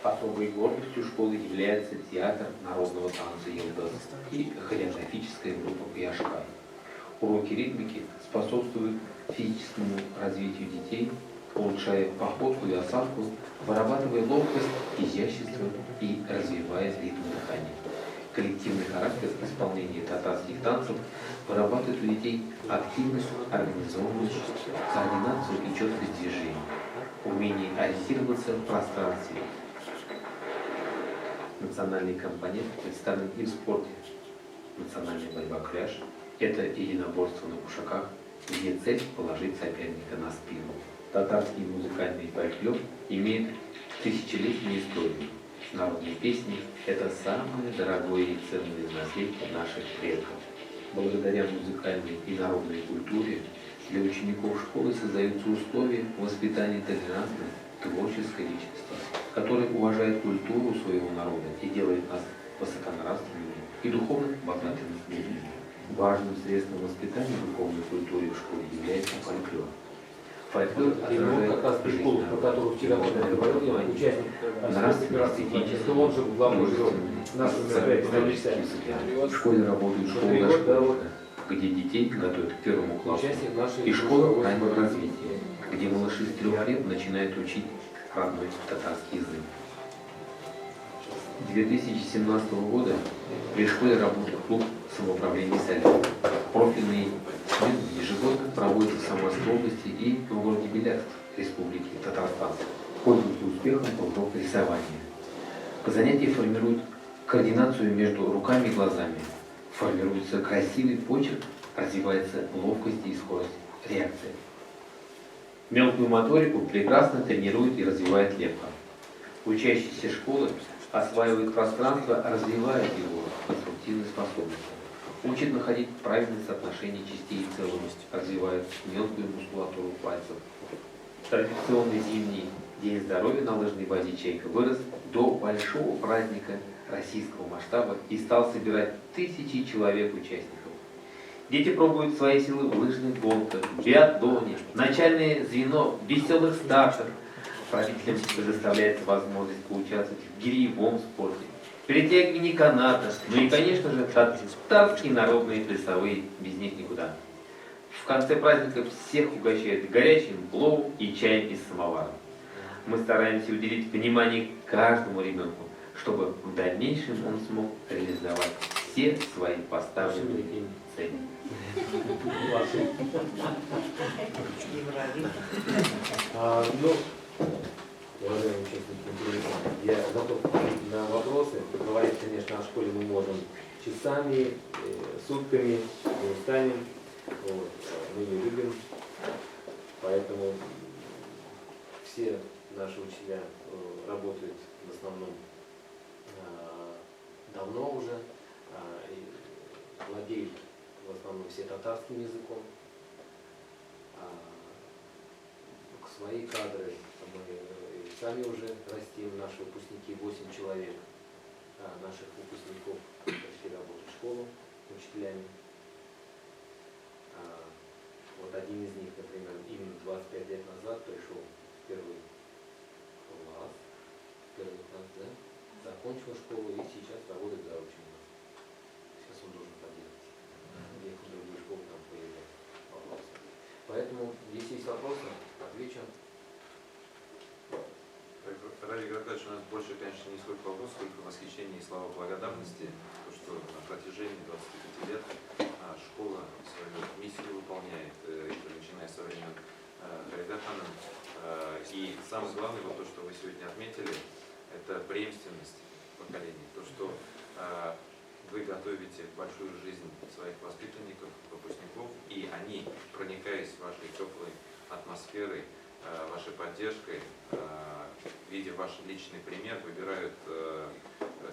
Особой гордостью школы является театр народного танца «Йылдыз» и хореографическая группа «Куяшка». Уроки ритмики способствуют физическому развитию детей, улучшая походку и осанку, вырабатывая ловкость, изящество и развивая ритм дыхания. Коллективный характер исполнения татарских танцев вырабатывает у детей активность, организованность, координацию и четкость движений, умение ориентироваться в пространстве. Национальный компонент представлен и в спорте. Национальная борьба кляш – это единоборство на кушаках, где цель – положить соперника на спину. Татарский музыкальный фольклор имеет тысячелетнюю историю. Народные песни – это самое дорогое и ценное наследие наших предков. Благодаря музыкальной и народной культуре для учеников школы создаются условия воспитания толерантной, творческой личности, которая уважает культуру своего народа и делает нас высоконравственными и духовно богатыми людьми. Важным средством воспитания духовной культуры в школе является фольклор. Фольклор отражает жизнь народа, участник нравственно-эстетического, он же главный герой нашего мероприятия. В школе работают школы, где детей готовят к первому классу, и школа раннего развития, где малыши с 3 лет начинают учить родной татарский язык. 2017 года при школе работает клуб самоуправления «Салют». Профильные смены ежегодно проводятся в Самарской области и в городе Беляевск, Республики Татарстан. Пользуются успехом урок рисования. Занятия формируют координацию между руками и глазами. Формируется красивый почерк, развивается ловкость и скорость реакции. Мелкую моторику прекрасно тренирует и развивает лепка. Учащиеся школы осваивают пространство, развивают его конструктивные способности. Учат находить правильное соотношение частей и целостности, развивают мелкую мускулатуру пальцев. Традиционный зимний день здоровья на лыжной базе «Чайка» вырос до большого праздника российского масштаба и стал собирать тысячи человек-участников. Дети пробуют свои силы в лыжных гонках, биатлоне, начальное звено веселых стартах. Родителям предоставляется возможность поучаствовать в гиревом спорте, перетягивании каната, ну и, конечно же, татарские народные плясовые, без них никуда. В конце праздника всех угощают горячим пловом и чаем из самовара. Мы стараемся уделить внимание каждому ребенку, чтобы в дальнейшем он смог реализовать все свои поставленные цели. Уважаемые участники интереса, я готов ответить на вопросы. Говорить, конечно, о школе мы можем часами, сутками, не устанем. Вот. Мы ее любим. Поэтому все наши учителя работают в основном давно уже, и владеют в основном все татарским языком. Свои кадры мы сами уже растим, наши выпускники, 8 человек наших выпускников пришли работать в школу учителями. Вот один из них, например, именно 25 лет назад пришел в первый класс, да? Закончил школу и сейчас работает заочно. Сейчас он должен поделать. Ехал в другую школу, там появляются вопросы. Поэтому, если есть вопросы, отвечу. Ради Григорьевич, у нас больше, конечно, не столько вопросов, сколько восхищения и слова благодарности, то, что на протяжении 25 лет школа свою миссию выполняет, начиная со времен Хайдахана. И самое главное, вот то, что вы сегодня отметили, это преемственность поколений, то, что вы готовите большую жизнь своих воспитанников, выпускников, и они, проникаясь вашей теплой атмосферой, вашей поддержкой, видя ваш личный пример, выбирают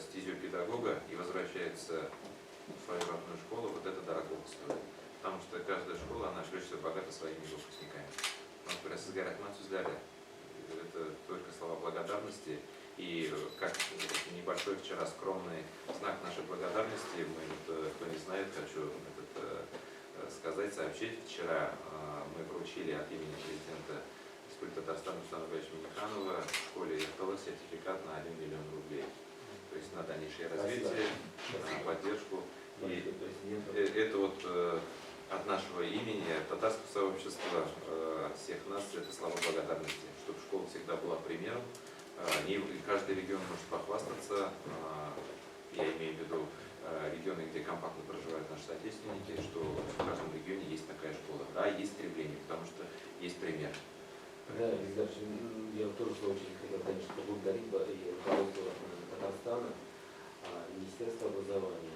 стезю педагога и возвращаются в свою родную школу, вот это дорого стоит. Потому что каждая школа, она шлет себя богата своими выпускниками. У нас говорят, сгорят мать взгляда. Это только слова благодарности. И как небольшой вчера скромный знак нашей благодарности, мы, кто не знает, хочу сказать, сообщить. Вчера мы вручили от имени президента Татарстана Руслана Ильича Миниханова в школе РТЛ сертификат сертификат на 1 миллион рублей. То есть на дальнейшее Спасибо. развитие, на поддержку. И Спасибо президенту. это вот от нашего имени, от татарского сообщества, от всех нас, это слова благодарности, чтобы школа всегда была примером. Каждый регион может похвастаться, я имею в виду регионы, где компактно проживают наши соотечественники, что в каждом регионе есть такая школа. Да, есть стремление, потому что есть пример. Да, Ильдар, я тоже в свою очередь хотел, конечно, поблагодарить и руководство Татарстана, Министерство образования.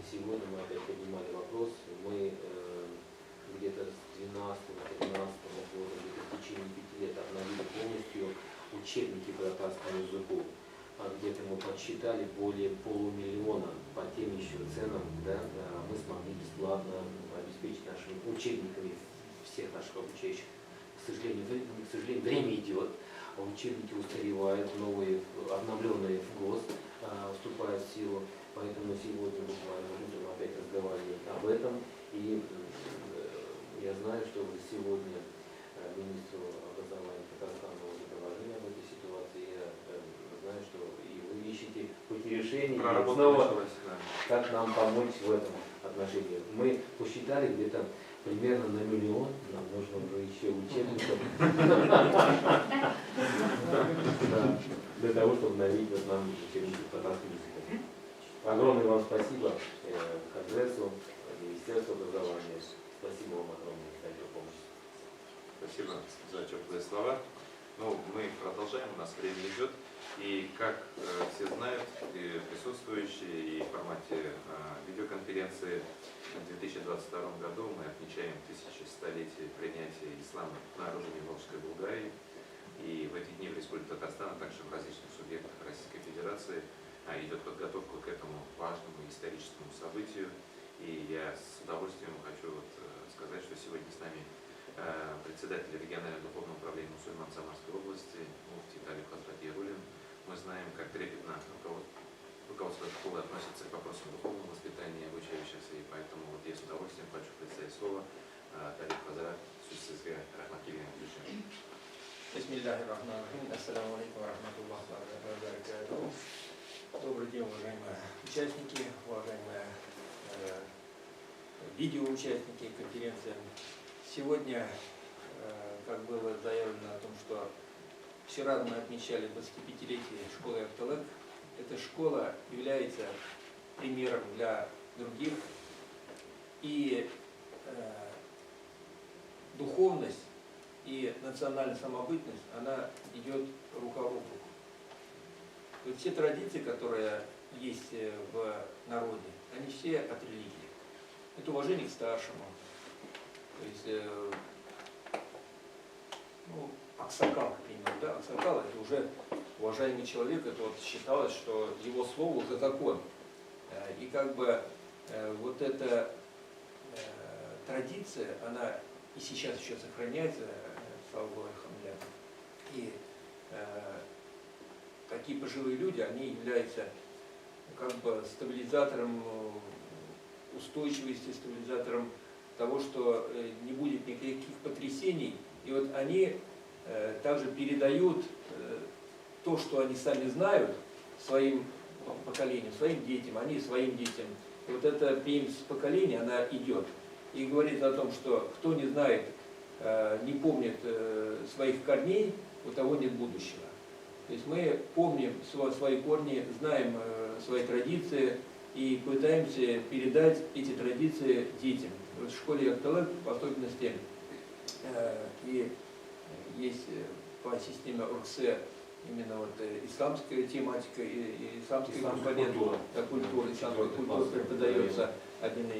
Сегодня мы опять поднимали вопрос, мы где-то с 12-13 года, где-то в течение 5 лет обновили полностью учебники по татарскому языку. Где-то мы подсчитали более полумиллиона по тем еще ценам, да, мы смогли бесплатно обеспечить нашими учебниками всех наших обучающих. К сожалению, время идет, а учебники устаревают, новые, обновленные в ГОСТ вступают в силу, поэтому сегодня буквально утром опять разговаривали об этом, и я знаю, что вы сегодня министру образования Татарстана предложили об этой ситуации, я знаю, что и вы ищете пути решения, и снова как нам помочь в этом отношении. Мы посчитали где-то примерно на 1 миллион, нам нужно уже еще учебников для того, чтобы навить вот нам учебники по татарскому языку. Огромное вам спасибо Хадзесу, Министерству образования. Спасибо вам огромное за эту помощь. Спасибо за теплые слова. Ну, мы продолжаем, у нас время идет. И как все знают, и присутствующие, и в формате видеоконференции в 2022 году мы отмечаем 1100-летие принятия ислама на оружии Волжской Булгарии. И в эти дни в Республике Татарстан, а также в различных субъектах Российской Федерации идет подготовка к этому важному историческому событию. И я с удовольствием хочу сказать, что сегодня с нами председатель регионального духовного управления мусульман Самарской области, муфти Талиб Хазрат Ярулин. Мы знаем, как трепетно руководство школы относится к вопросам духовного воспитания обучающихся, и поэтому вот я с удовольствием хочу представить слово Талиб Хазрат Сюссизге Рахматилин Дюшин. Бисмиллахир-рахманир-рахим. Ассаламу алейкум ва рахматуллахи ва баракатуху. Добрый день, уважаемые участники, уважаемые видеоучастники конференции. Сегодня, как было заявлено о том, что вчера мы отмечали 25-летие школы Акталык, эта школа является примером для других, и духовность и национальная самобытность, она идет рука об руку. Вот все традиции, которые есть в народе, они все от религии. Это уважение к старшему. То есть, аксакал, к примеру, да, аксакал это уже уважаемый человек, это вот считалось, что его слово уже закон. И как бы вот эта традиция, она и сейчас еще сохраняется, слава Богу, алхамдулиллах. И такие пожилые люди, они являются как бы стабилизатором устойчивости, стабилизатором того, что не будет никаких потрясений. И вот они также передают то, что они сами знают своим поколениям, своим детям, они своим детям. И вот эта преемственность поколения, она идет. И говорит о том, что кто не знает, не помнит своих корней, у того нет будущего. То есть мы помним свои корни, знаем свои традиции и пытаемся передать эти традиции детям. Вот в школе Акталык, в особенности, и есть по системе ОРКСЭ именно вот исламская тематика и исламский компонент, культура, исламская культура преподается один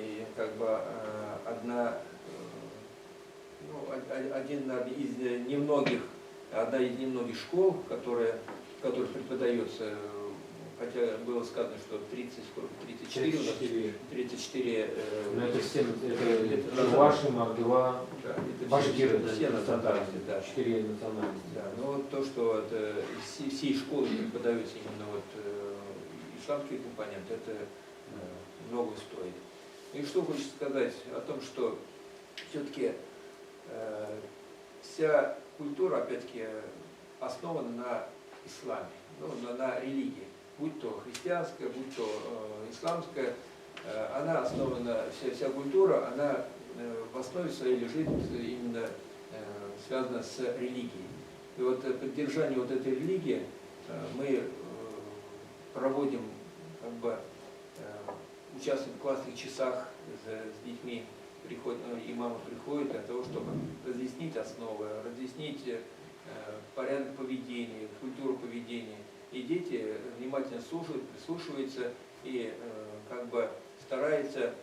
одна из немногих школ, в которых преподается, хотя было сказано, что 34 Но это все, это Чуваши, Мордва, Башкиры, все национальности, да. 4 национальности. Да, но вот то, что это, всей школы преподаются именно вот исламский компонент, это много стоит. И что хочется сказать о том, что все-таки вся культура, опять-таки, основана на исламе, ну, на религии, будь то христианская, будь то исламская, она основана, вся культура, она в основе своей лежит именно связана с религией. И вот поддержание вот этой религии мы проводим, как бы, участвуем в классных часах с детьми, имамы приходят для того, чтобы разъяснить основы, разъяснить порядок поведения, культуру поведения. И дети внимательно слушают, прислушиваются и как бы стараются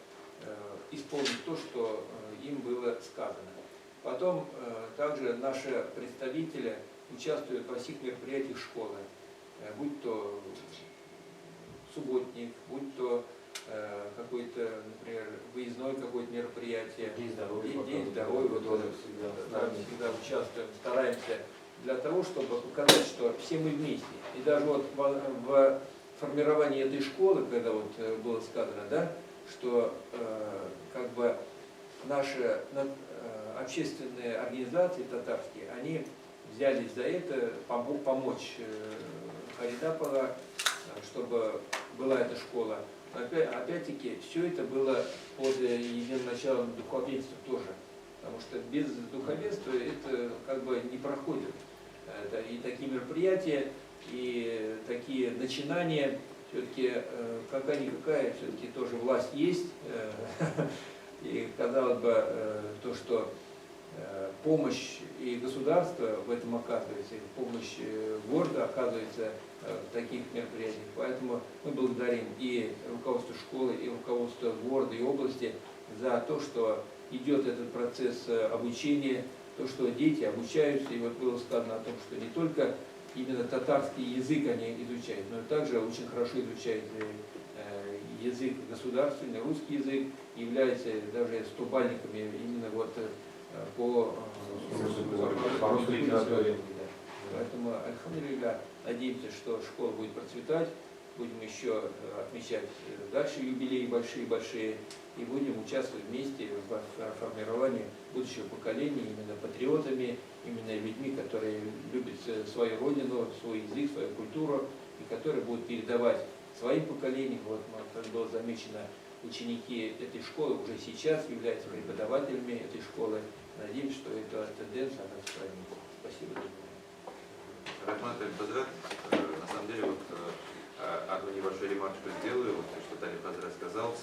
исполнить то, что им было сказано. Потом также наши представители участвуют во всех мероприятиях школы, будь то субботник, будь то какое-то, например, выездное какое-то мероприятие, День здоровья, вот, всегда участвуем, стараемся для того, чтобы показать, что все мы вместе. И даже вот в формировании этой школы, когда вот было сказано, да, что как бы наши общественные организации татарские, они взялись за это, помочь Харидапова, чтобы была эта школа. Опять-таки, все это было под единым началом духовенства тоже. Потому что без духовенства это как бы не проходит. Это и такие мероприятия, и такие начинания, все-таки какая-никакая, все-таки тоже власть есть. И казалось бы, то, что помощь и государства в этом оказывается, и помощь города оказывается в таких мероприятиях. Поэтому мы благодарим и руководство школы, и руководство города и области за то, что идет этот процесс обучения, то, что дети обучаются. И вот было сказано о том, что не только именно татарский язык они изучают, но также очень хорошо изучают язык государственный, русский язык, являются даже стубальниками именно вот по русской литературе. Поэтому, альхамдулилля, надеемся, что школа будет процветать, будем еще отмечать дальше юбилеи большие-большие, и будем участвовать вместе в формировании будущего поколения именно патриотами, именно людьми, которые любят свою родину, свой язык, свою культуру, и которые будут передавать своим поколениям. Вот, как было замечено, ученики этой школы уже сейчас являются преподавателями этой школы. Надеемся, что эта тенденция она сохранится. Спасибо. Рахмат Аль-Бадрат, на самом деле, вот одну небольшую ремарку сделаю, вот то, что Талиб Бадрат сказал.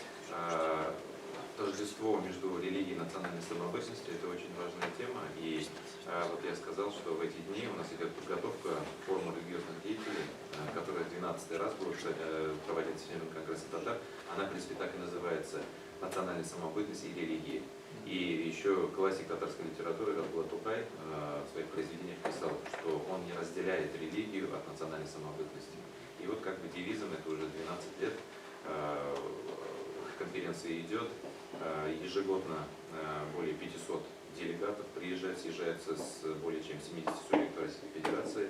Тождество между религией и национальной самобытностью – это очень важная тема. И вот я сказал, что в эти дни у нас идет подготовка форума религиозных деятелей, которая 12-й раз будет проводиться в Всемирном конгрессе татар. Она, в принципе, так и называется «Национальная самобытность и религия». И еще классик татарской литературы Рабулат Тукай в своих произведениях писал, что он не разделяет религию от национальной самобытности. И вот как бы девизом это уже 12 лет конференция идет. Ежегодно более 500 делегатов приезжают, съезжаются с более чем 70 субъектов Российской Федерации.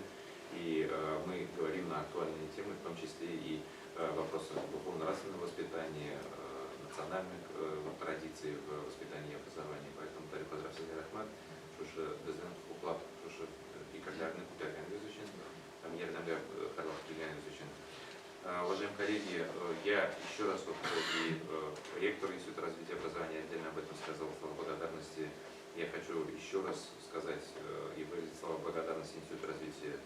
И мы говорим на актуальные темы, в том числе и вопросы духовно-нравственного воспитания, национальных традиций в воспитании и образовании. Поэтому Талиб Бадрат Рахмат, что біздің уклад, что пикарлярный кутярган изучен, там ернамля харлах килган изучен. Уважаемые коллеги, я еще раз, вот, и ректор Института развития образования отдельно об этом сказал, слова благодарности. Я хочу еще раз сказать и выразить слова благодарности Институту развития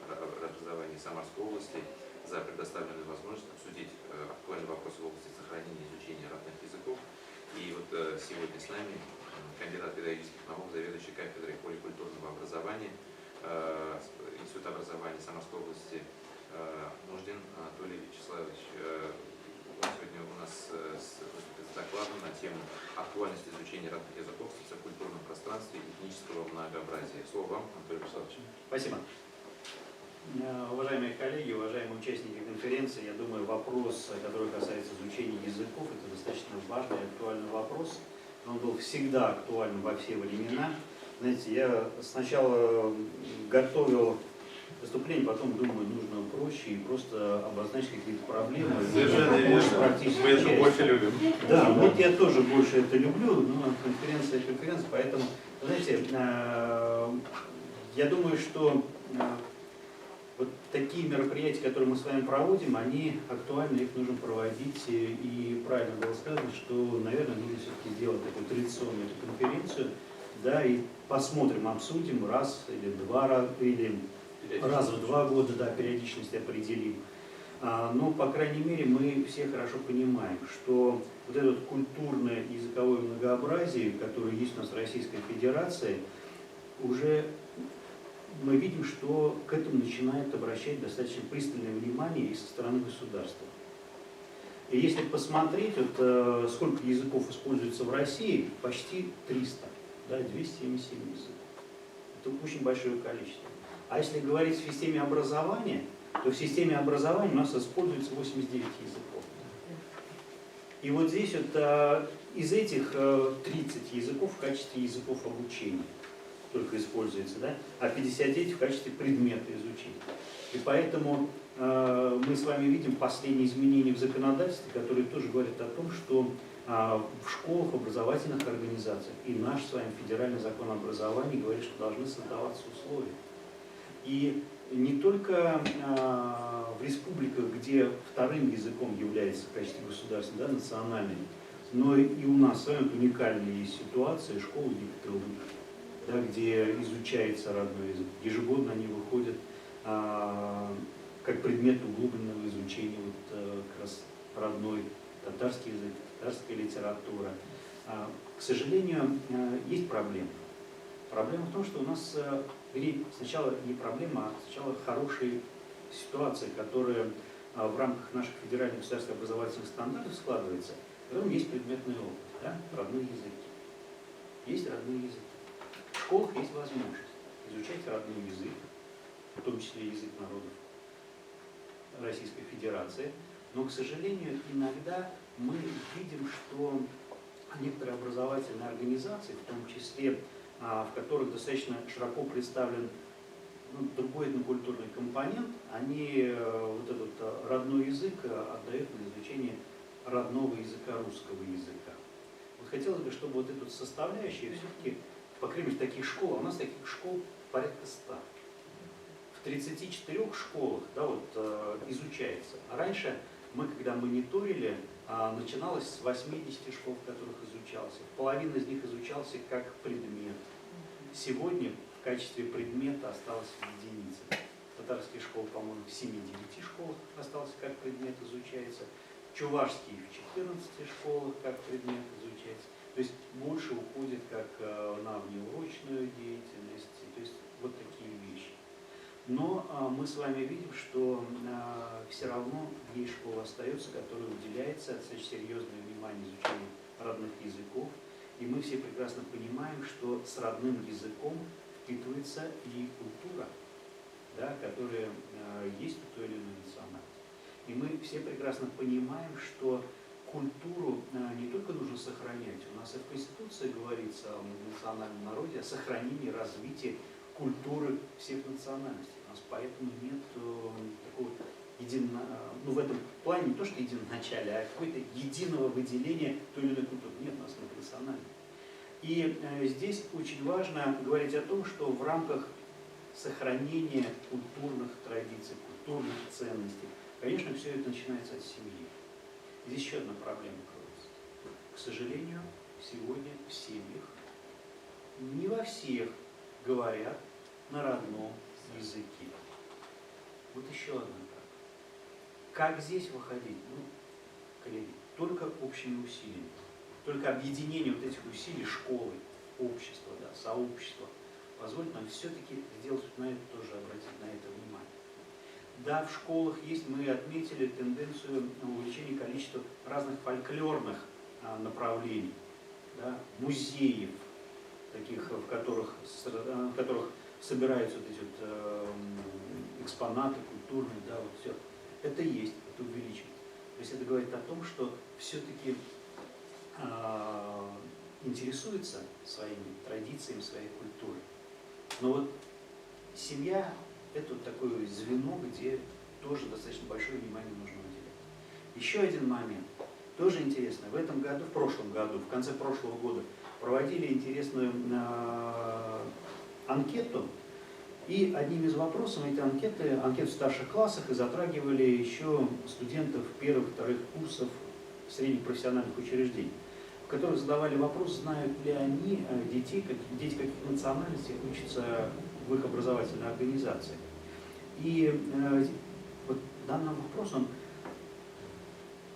образования Самарской области за предоставленную возможность обсудить актуальные вопросы в области сохранения и изучения родных языков. И вот сегодня с нами кандидат педагогических наук, заведующий кафедрой поликультурного образования Института образования Самарской области Нуждин Анатолий Вячеславович. Он сегодня у нас выступит с докладом на тему актуальности изучения родных языков в социокультурном пространстве и этнического многообразия. Слово вам, Анатолий Вячеславович. Спасибо. Уважаемые коллеги, уважаемые участники конференции, я думаю, вопрос, который касается изучения языков, это достаточно важный и актуальный вопрос. Он был всегда актуален во все времена. Знаете, я сначала готовил выступление, потом думаю, нужно проще и просто обозначить какие-то проблемы. Совершенно верно. Мы это больше любим. Да, вот я тоже больше это люблю, но конференция, поэтому, знаете, я думаю, что Вот такие мероприятия, которые мы с вами проводим, они актуальны, их нужно проводить. И правильно было сказано, что, наверное, нужно все-таки сделать такую традиционную эту конференцию, да, и посмотрим, обсудим раз или два раза, или раз в 2 года, да, периодичность определим. Но, по крайней мере, мы все хорошо понимаем, что вот это вот культурное и языковое многообразие, которое есть у нас в Российской Федерации, уже мы видим, что к этому начинает обращать достаточно пристальное внимание и со стороны государства. И если посмотреть, вот, сколько языков используется в России, почти 300, да, 277 языков. Это очень большое количество. А если говорить о системе образования, то в системе образования у нас используется 89 языков. И вот здесь вот из этих 30 языков в качестве языков обучения только используется, да, а 59 в качестве предмета изучения. И поэтому мы с вами видим последние изменения в законодательстве, которые тоже говорят о том, что в школах, в образовательных организациях и наш с вами федеральный закон об образовании говорит, что должны создаваться условия. И не только в республиках, где вторым языком является в качестве государственного, да, национальный, но и у нас с вами уникальная есть ситуация школы ЕГТУ, да, где изучается родной язык. Ежегодно они выходят как предмет углубленного изучения вот, как раз родной татарский язык, татарская литература. К сожалению, есть проблема. Проблема в том, что у нас сначала не проблема, а сначала хорошая ситуация, которая в рамках наших федеральных государственных образовательных стандартов складывается, в котором есть предметный опыт, да, родные языки. Есть родные языки. В школах есть возможность изучать родной язык, в том числе язык народов Российской Федерации, но, к сожалению, иногда мы видим, что некоторые образовательные организации, в том числе в которых достаточно широко представлен другой этнокультурный компонент, они вот этот родной язык отдают на изучение родного языка, русского языка. Вот хотелось бы, чтобы вот эту составляющую все-таки, по крайней мере, таких школ, а у нас таких школ порядка 100. В 34 школах, да, вот, изучается. А раньше мы, когда мониторили, начиналось с 80 школ, в которых изучался. Половина из них изучался как предмет. Сегодня в качестве предмета осталось единица. Татарские школы, по-моему, в 7-9 школах остался как предмет изучается. Чувашские в 14 школах как предмет изучается. То есть больше уходит как на внеурочную деятельность. То есть вот такие вещи. Но мы с вами видим, что все равно есть школа остается, которая уделяется достаточно серьезное внимание изучению родных языков. И мы все прекрасно понимаем, что с родным языком впитывается и культура, да, которая есть у той или иной национальности. И мы все прекрасно понимаем, что культуру не только нужно сохранять. У нас и в Конституции говорится о национальном народе, о сохранении, развитии культуры всех национальностей. У нас поэтому нет такого в этом плане не то, что единоначалия, а какое-то единого выделения той или иной культуры. Нет, у нас нет национальной. И здесь очень важно говорить о том, что в рамках сохранения культурных традиций, культурных ценностей, конечно, все это начинается от семьи. Здесь еще одна проблема кроется. К сожалению, сегодня в семьях, не во всех, говорят на родном языке. Вот еще одна проблема. Как здесь выходить? Коллеги, только общими усилиями. Только объединение вот этих усилий школы, общества, да, сообщества позволит нам все-таки сделать на это тоже, обратить на это внимание. Да, в школах есть, мы отметили тенденцию увеличения количества разных фольклорных направлений, да, музеев, таких, в которых собираются вот эти вот экспонаты культурные, да, вот все. Это есть, это увеличивается. То есть это говорит о том, что все-таки интересуется своими традициями, своей культурой. Но вот семья – это вот такое звено, где тоже достаточно большое внимание нужно уделять. Еще один момент, тоже интересно. В прошлом году, в конце прошлого года проводили интересную анкету И одним из вопросов эти анкеты в старших классах и затрагивали еще студентов первых, вторых курсов средних профессиональных учреждений, в которых задавали вопрос, знают ли они дети каких национальностей учатся в их образовательной организации. И вот данный вопрос, он,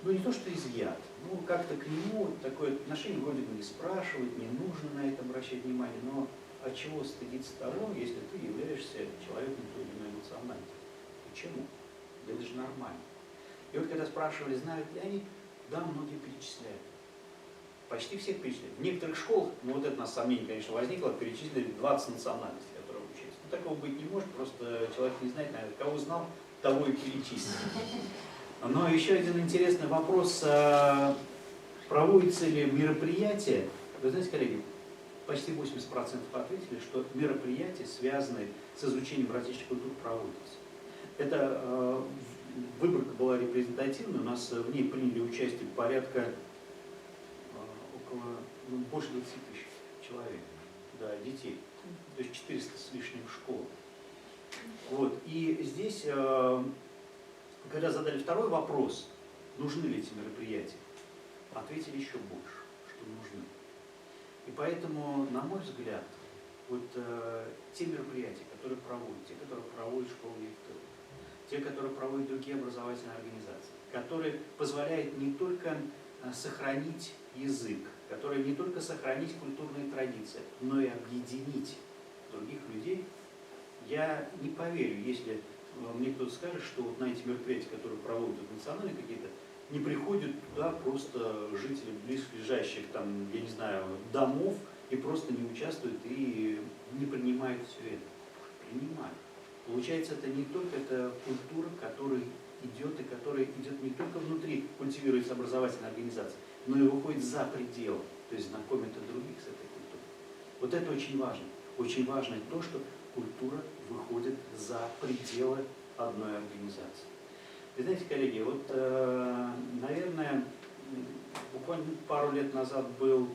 ну не то что изъят, ну как-то к нему такое отношение вроде бы не спрашивать, не нужно на это обращать внимание, но от чего стыдиться того, если ты являешься человеком той или иной национальности? Почему? Да это же нормально. И вот когда спрашивали, знают ли они, да, многие перечисляют. Почти всех перечисляют. В некоторых школах, ну вот это у нас сомнение, конечно, возникло, перечислили 20 национальностей, которые учатся. Ну, такого быть не может, просто человек не знает, наверное, кого знал, того и перечислил. Но еще один интересный вопрос, проводятся ли мероприятия, вы знаете, коллеги, почти 80% ответили, что мероприятия, связанные с изучением различных культур, проводятся. Эта выборка была репрезентативной, у нас в ней приняли участие порядка больше 20 тысяч человек, да, детей, то есть 400 с лишним школ. Вот. И здесь, когда задали второй вопрос, нужны ли эти мероприятия, ответили еще больше, что нужны. И поэтому, на мой взгляд, вот те мероприятия, которые проводит школа Виктория, те, которые проводят другие образовательные организации, которые позволяют не только сохранить язык, которые не только сохранить культурные традиции, но и объединить других людей, я не поверю, если мне кто-то скажет, что вот на эти мероприятия, которые проводят национальные какие-то, не приходят туда просто жители близлежащих, там, я не знаю, домов и просто не участвуют и не принимают все это. Принимают. Получается, это не только эта культура, которая идет и которая идет не только внутри, культивируется образовательная организация, но и выходит за пределы, то есть знакомит и других с этой культурой. Вот это очень важно. Очень важно то, что культура выходит за пределы одной организации. Вы знаете, коллеги, вот, наверное, буквально пару лет назад был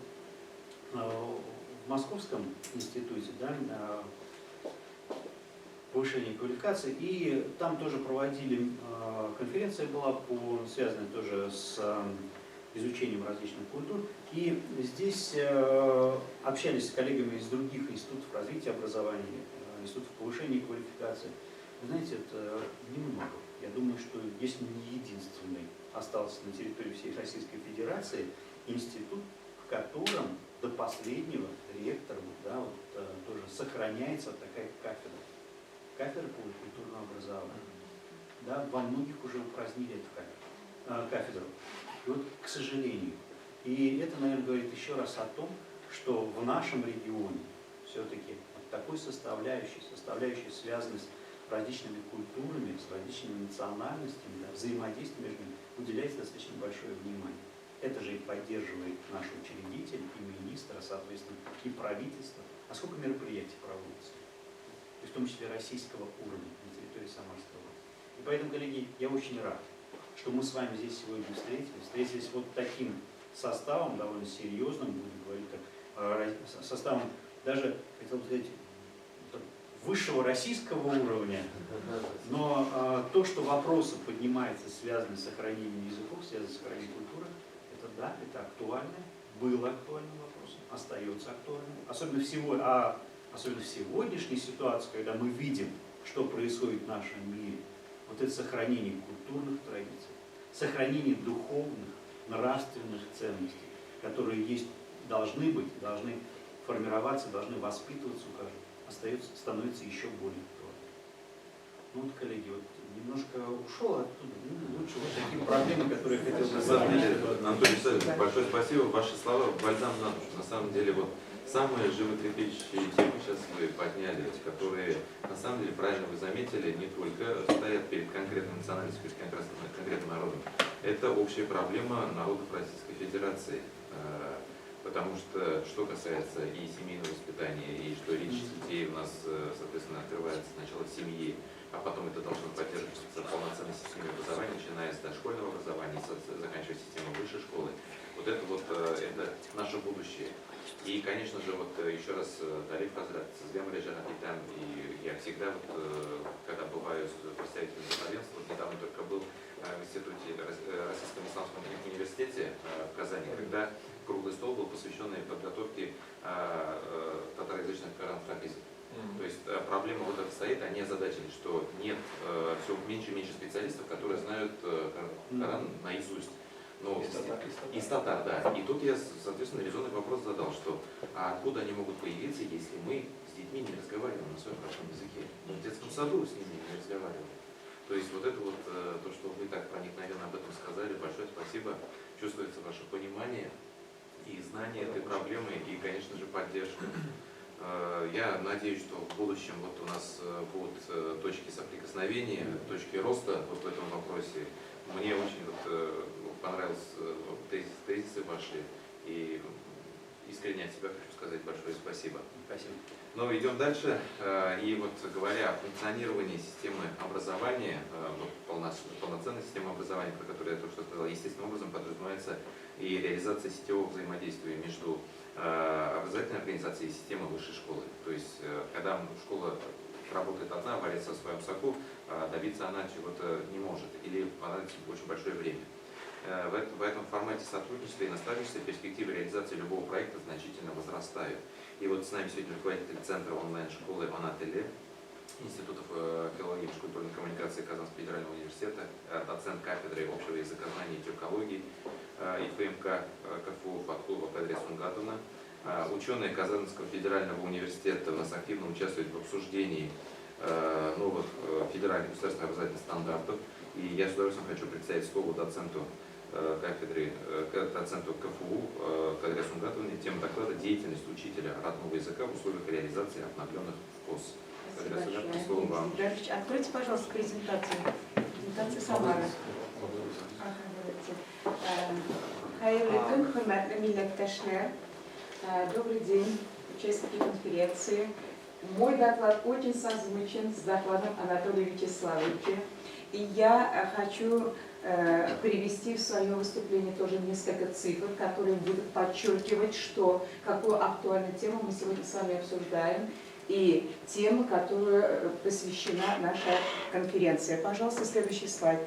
в Московском институте, да, повышения квалификации, и там тоже проводили, конференция была, связанная тоже с изучением различных культур, и здесь общались с коллегами из других институтов развития образования, институтов повышения квалификации. Вы знаете, это немного. Я думаю, что если не единственный остался на территории всей Российской Федерации институт, в котором до последнего ректора, да, вот, тоже сохраняется вот такая кафедра. Кафедра по культурному образованию. Да, во многих уже упразднили эту кафедру. И вот, к сожалению, и это, наверное, говорит еще раз о том, что в нашем регионе все-таки такой составляющей, связанной с различными культурами, с различными национальностями, да, взаимодействие между ними, уделяется достаточно большое внимание. Это же и поддерживает наш учредитель, и министр, соответственно, и правительство. А сколько мероприятий проводится? И в том числе российского уровня на территории Самарской области. И поэтому, коллеги, я очень рад, что мы с вами здесь сегодня встретились вот таким составом, довольно серьезным, будем говорить так, составом даже, хотел бы сказать, высшего российского уровня, но то, что вопросы поднимаются, связанные с сохранением языков, связанные с сохранением культуры, это да, это актуально, было актуальным вопросом, остается актуальным, особенно в сегодняшней ситуации, когда мы видим, что происходит в нашем мире, вот это сохранение культурных традиций, сохранение духовных, нравственных ценностей, которые есть, должны быть, должны формироваться, должны воспитываться у каждого, становится еще более актуальным. Ну вот, коллеги, вот немножко ушел оттуда, ну, лучше вот такие проблемы, которые я хотел бы задать. Анатолий Александрович, большое спасибо. Ваши слова бальзам на душу. На самом деле, вот самые животрепещущие темы сейчас вы подняли, которые, на самом деле, правильно вы заметили, не только стоят перед конкретной национальностью, перед конкретным народом. Это общая проблема народов Российской Федерации. Потому что касается и семейного воспитания, и что речь детей у нас, соответственно, открывается сначала в семье, а потом это должно поддерживаться полноценной системой образования, начиная с дошкольного образования, заканчивая системой высшей школы. Вот это наше будущее. И, конечно же, вот еще раз, Тариф Хазрат, Сызгам Режана Питан, и я всегда, вот, когда бываю с представителями духовенства, недавно только был в институте, Российском исламском университете в Казани, когда круглый стол был посвященный подготовке татароязычных коран-хафизов. То есть проблема вот эта стоит, они озадачили, что нет все меньше и меньше специалистов, которые знают Коран наизусть. Ну, из татар, да. И тут я, соответственно, резонный вопрос задал, что а откуда они могут появиться, если мы с детьми не разговариваем на своем родном языке? Мы в детском саду с ними не разговариваем. То есть вот это вот то, что вы так проникновенно об этом сказали, большое спасибо. Чувствуется ваше понимание и знание этой проблемы, и, конечно же, поддержка. Я надеюсь, что в будущем вот у нас будут точки соприкосновения, точки роста вот в этом вопросе. Мне очень вот, понравились тезисы ваши, и искренне от себя хочу сказать большое спасибо. Спасибо. Но идем дальше. И вот говоря о функционировании системы образования, полноценной системы образования, про которую я только что сказал, естественным образом подразумевается и реализация сетевого взаимодействия между образовательной организацией и системой высшей школы. То есть, когда школа работает одна, варится в своем соку, добиться она чего-то не может или понадобится очень большое время. В этом формате сотрудничества и наставничества перспективы реализации любого проекта значительно возрастают. И вот с нами сегодня руководитель Центра онлайн-школы ОНАТ-ЛЕ, Институтов филологии и межкультурной коммуникации Казанского федерального университета, доцент кафедры общего языкознания и тюркологии ИФМК КФУ Фатхулова Кадрия Сунгадовна, ученые Казанского федерального университета у нас активно участвуют в обсуждении новых федеральных государственных образовательных стандартов. И я с удовольствием хочу представить слово доценту доценту КФУ Кадрия Сунгадовне. Тема доклада «Деятельность учителя родного языка в условиях реализации обновленных ВКОС». Спасибо большое. Откройте, пожалуйста, презентацию. Презентация Самары. Хайырлы күн, хөрмәтле милләттәшләр. Добрый день, участники конференции. Мой доклад очень созвучен с докладом Анатолия Вячеславовича. И я хочу привести в свое выступление тоже несколько цифр, которые будут подчеркивать, что какую актуальную тему мы сегодня с вами обсуждаем, и тему, которая посвящена наша конференция. Пожалуйста, следующий слайд.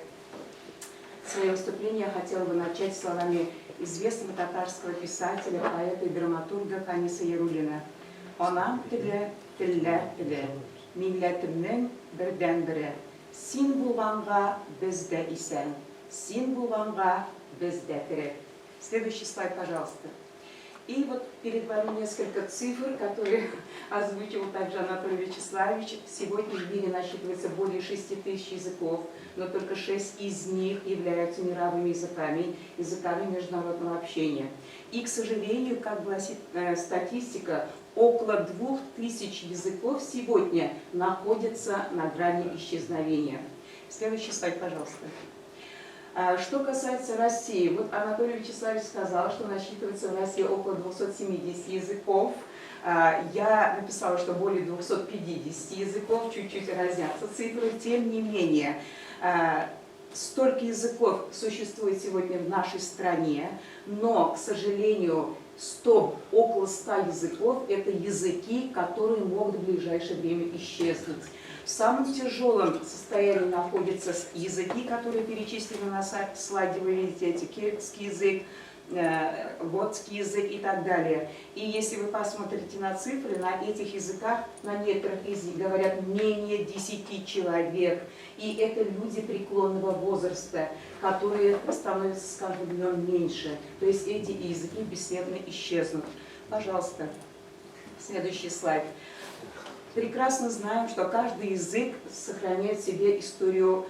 Свое выступление я хотела бы начать словами известного татарского писателя, поэта и драматурга Ханиса Яруллина. «Анам теле, телләр теле, милләтемнең бердән-бере. Син булганга без дә исән, син булганга без дә терек». Следующий слайд, пожалуйста. И вот перед вами несколько цифр, которые озвучил также Анатолий Вячеславович. Сегодня в мире насчитывается более 6000 языков, но только 6 из них являются мировыми языками, языками международного общения. И, к сожалению, как гласит статистика, около 2000 языков сегодня находятся на грани исчезновения. Следующий слайд, пожалуйста. Что касается России, вот Анатолий Вячеславович сказал, что насчитывается в России около 270 языков. Я написала, что более 250 языков, чуть-чуть разнятся цифры. Тем не менее, столько языков существует сегодня в нашей стране, но, к сожалению, около 100 языков – это языки, которые могут в ближайшее время исчезнуть. В самом тяжелом состоянии находятся языки, которые перечислены на слайде, вы видите, эти кельтский язык, готский язык и так далее. И если вы посмотрите на цифры, на этих языках, на некоторых из них говорят менее 10 человек. И это люди преклонного возраста, которые становятся с каждым днем меньше. То есть эти языки бесследно исчезнут. Пожалуйста, следующий слайд. Прекрасно знаем, что каждый язык сохраняет в себе историю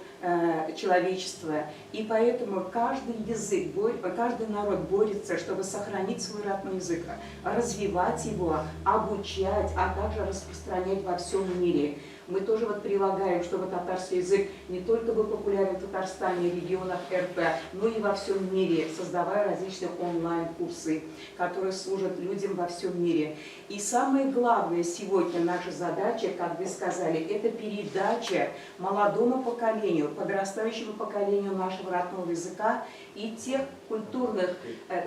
человечества. И поэтому каждый язык, каждый народ борется, чтобы сохранить свой родной язык, развивать его, обучать, а также распространять во всем мире. мы тоже вот прилагаем, чтобы татарский язык не только был популярен в Татарстане, регионах РП, но и во всем мире, создавая различные онлайн-курсы, которые служат людям во всем мире. И самое главное сегодня наша задача, как вы сказали, это передача молодому поколению, подрастающему поколению нашего родного языка и тех культурных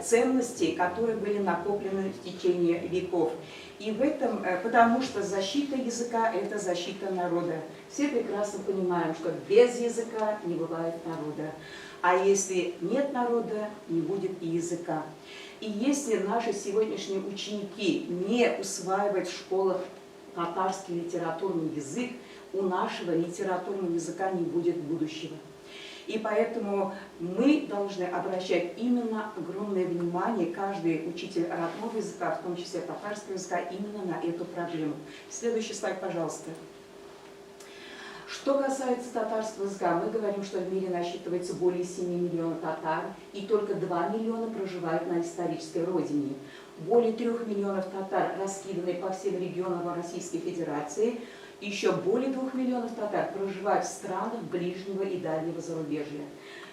ценностей, которые были накоплены в течение веков. И в этом, потому что защита языка – это защита народа. Все прекрасно понимаем, что без языка не бывает народа. А если нет народа, не будет и языка. И если наши сегодняшние ученики не усваивают в школах татарский литературный язык, у нашего литературного языка не будет будущего. И поэтому мы должны обращать именно огромное внимание, каждый учитель родного языка, в том числе татарского языка, именно на эту проблему. Следующий слайд, пожалуйста. Что касается татарского языка, мы говорим, что в мире насчитывается более 7 миллионов татар, и только 2 миллиона проживают на исторической родине. Более 3 миллионов татар раскиданы по всем регионам Российской Федерации. Еще более 2 миллионов татар проживают в странах ближнего и дальнего зарубежья.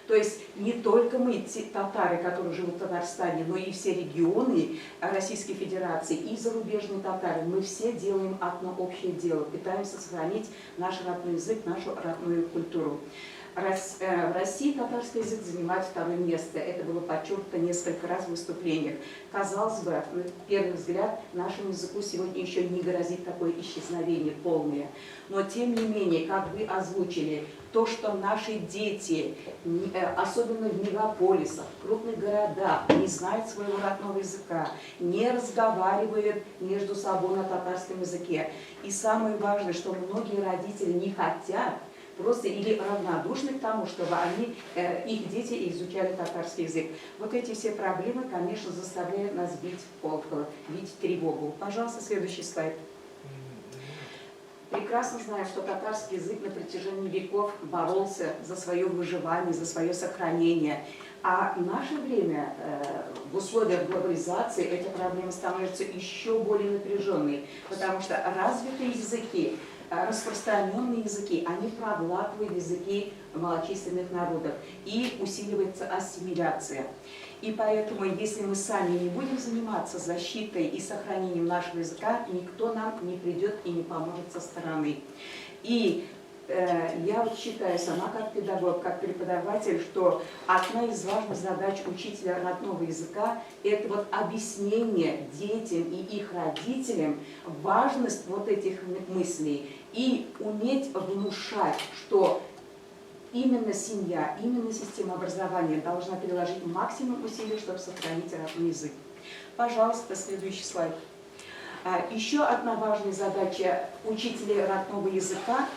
То есть не только мы, татары, которые живут в Татарстане, но и все регионы Российской Федерации и зарубежные татары, мы все делаем одно общее дело, пытаемся сохранить наш родной язык, нашу родную культуру. В России татарский язык занимает второе место. Это было подчеркнуто несколько раз в выступлениях. Казалось бы, на первый взгляд, нашему языку сегодня еще не грозит такое исчезновение полное. Но тем не менее, как вы озвучили, то, что наши дети, особенно в мегаполисах, в крупных городах, не знают своего родного языка, не разговаривают между собой на татарском языке. И самое важное, что многие родители не хотят, просто или равнодушны к тому, чтобы их дети изучали татарский язык. Вот эти все проблемы, конечно, заставляют нас бить в колокол, бить в тревогу. Пожалуйста, следующий слайд. Прекрасно знаю, что татарский язык на протяжении веков боролся за свое выживание, за свое сохранение. А в наше время, в условиях глобализации, эта проблема становится еще более напряженной, потому что развитые языки, распространенные языки, они проглатывают языки малочисленных народов, и усиливается ассимиляция. И поэтому, если мы сами не будем заниматься защитой и сохранением нашего языка, никто нам не придет и не поможет со стороны. И я вот считаю сама как педагог, как преподаватель, что одна из важных задач учителя родного языка – это вот объяснение детям и их родителям важность вот этих мыслей и уметь внушать, что именно семья, именно система образования должна приложить максимум усилий, чтобы сохранить родной язык. Пожалуйста, следующий слайд. Еще одна важная задача учителей родного языка,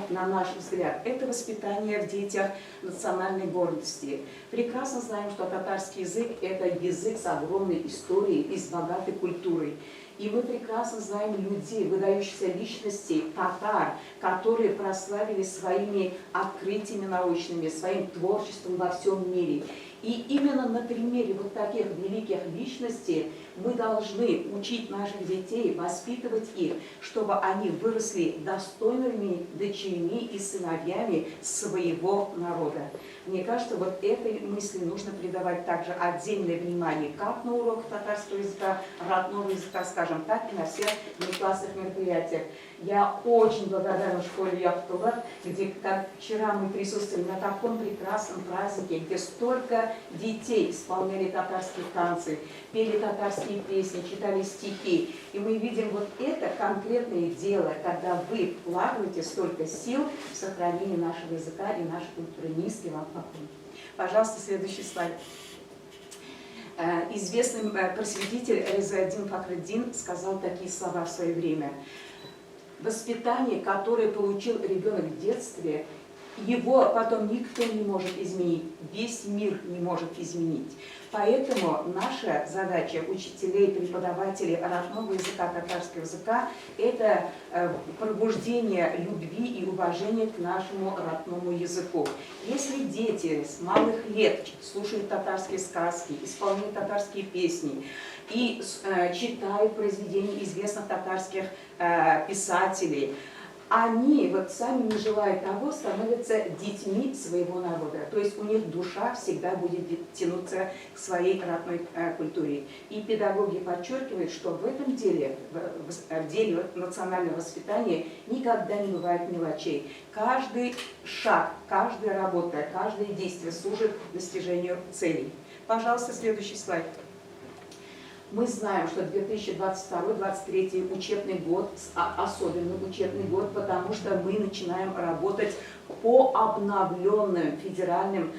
на наш взгляд, это воспитание в детях национальной гордости. Прекрасно знаем, что татарский язык – это язык с огромной историей и с богатой культурой. И мы прекрасно знаем людей, выдающихся личностей, татар, которые прославились своими открытиями научными, своим творчеством во всем мире. И именно на примере вот таких великих личностей мы должны учить наших детей, воспитывать их, чтобы они выросли достойными дочерьми и сыновьями своего народа. Мне кажется, вот этой мысли нужно придавать также отдельное внимание, как на уроках татарского языка, родного языка, скажем так, и на всех внеклассных мероприятиях. Я очень благодарна школе Яхтулат, где, как вчера мы присутствовали на таком прекрасном празднике, где столько детей исполняли татарские танцы, пели татарские песни, читали стихи. И мы видим вот это конкретное дело, когда вы вкладываете столько сил в сохранение нашего языка и нашей культуры. Низкий вам поклон. Пожалуйста, следующий слайд. Известный просветитель Резаэддин Фахреддин сказал такие слова в свое время. Воспитание, которое получил ребенок в детстве, его потом никто не может изменить, весь мир не может изменить. Поэтому наша задача учителей, преподавателей родного языка, татарского языка – это пробуждение любви и уважения к нашему родному языку. Если дети с малых лет слушают татарские сказки, исполняют татарские песни и читают произведения известных татарских писателей, они вот сами, не желая того, становятся детьми своего народа. То есть у них душа всегда будет тянуться к своей родной культуре. И педагоги подчеркивают, что в этом деле, в деле национального воспитания никогда не бывает мелочей. Каждый шаг, каждая работа, каждое действие служит достижению целей. Пожалуйста, следующий слайд. Мы знаем, что 2022-2023 учебный год, особенный учебный год, потому что мы начинаем работать по обновленным федеральным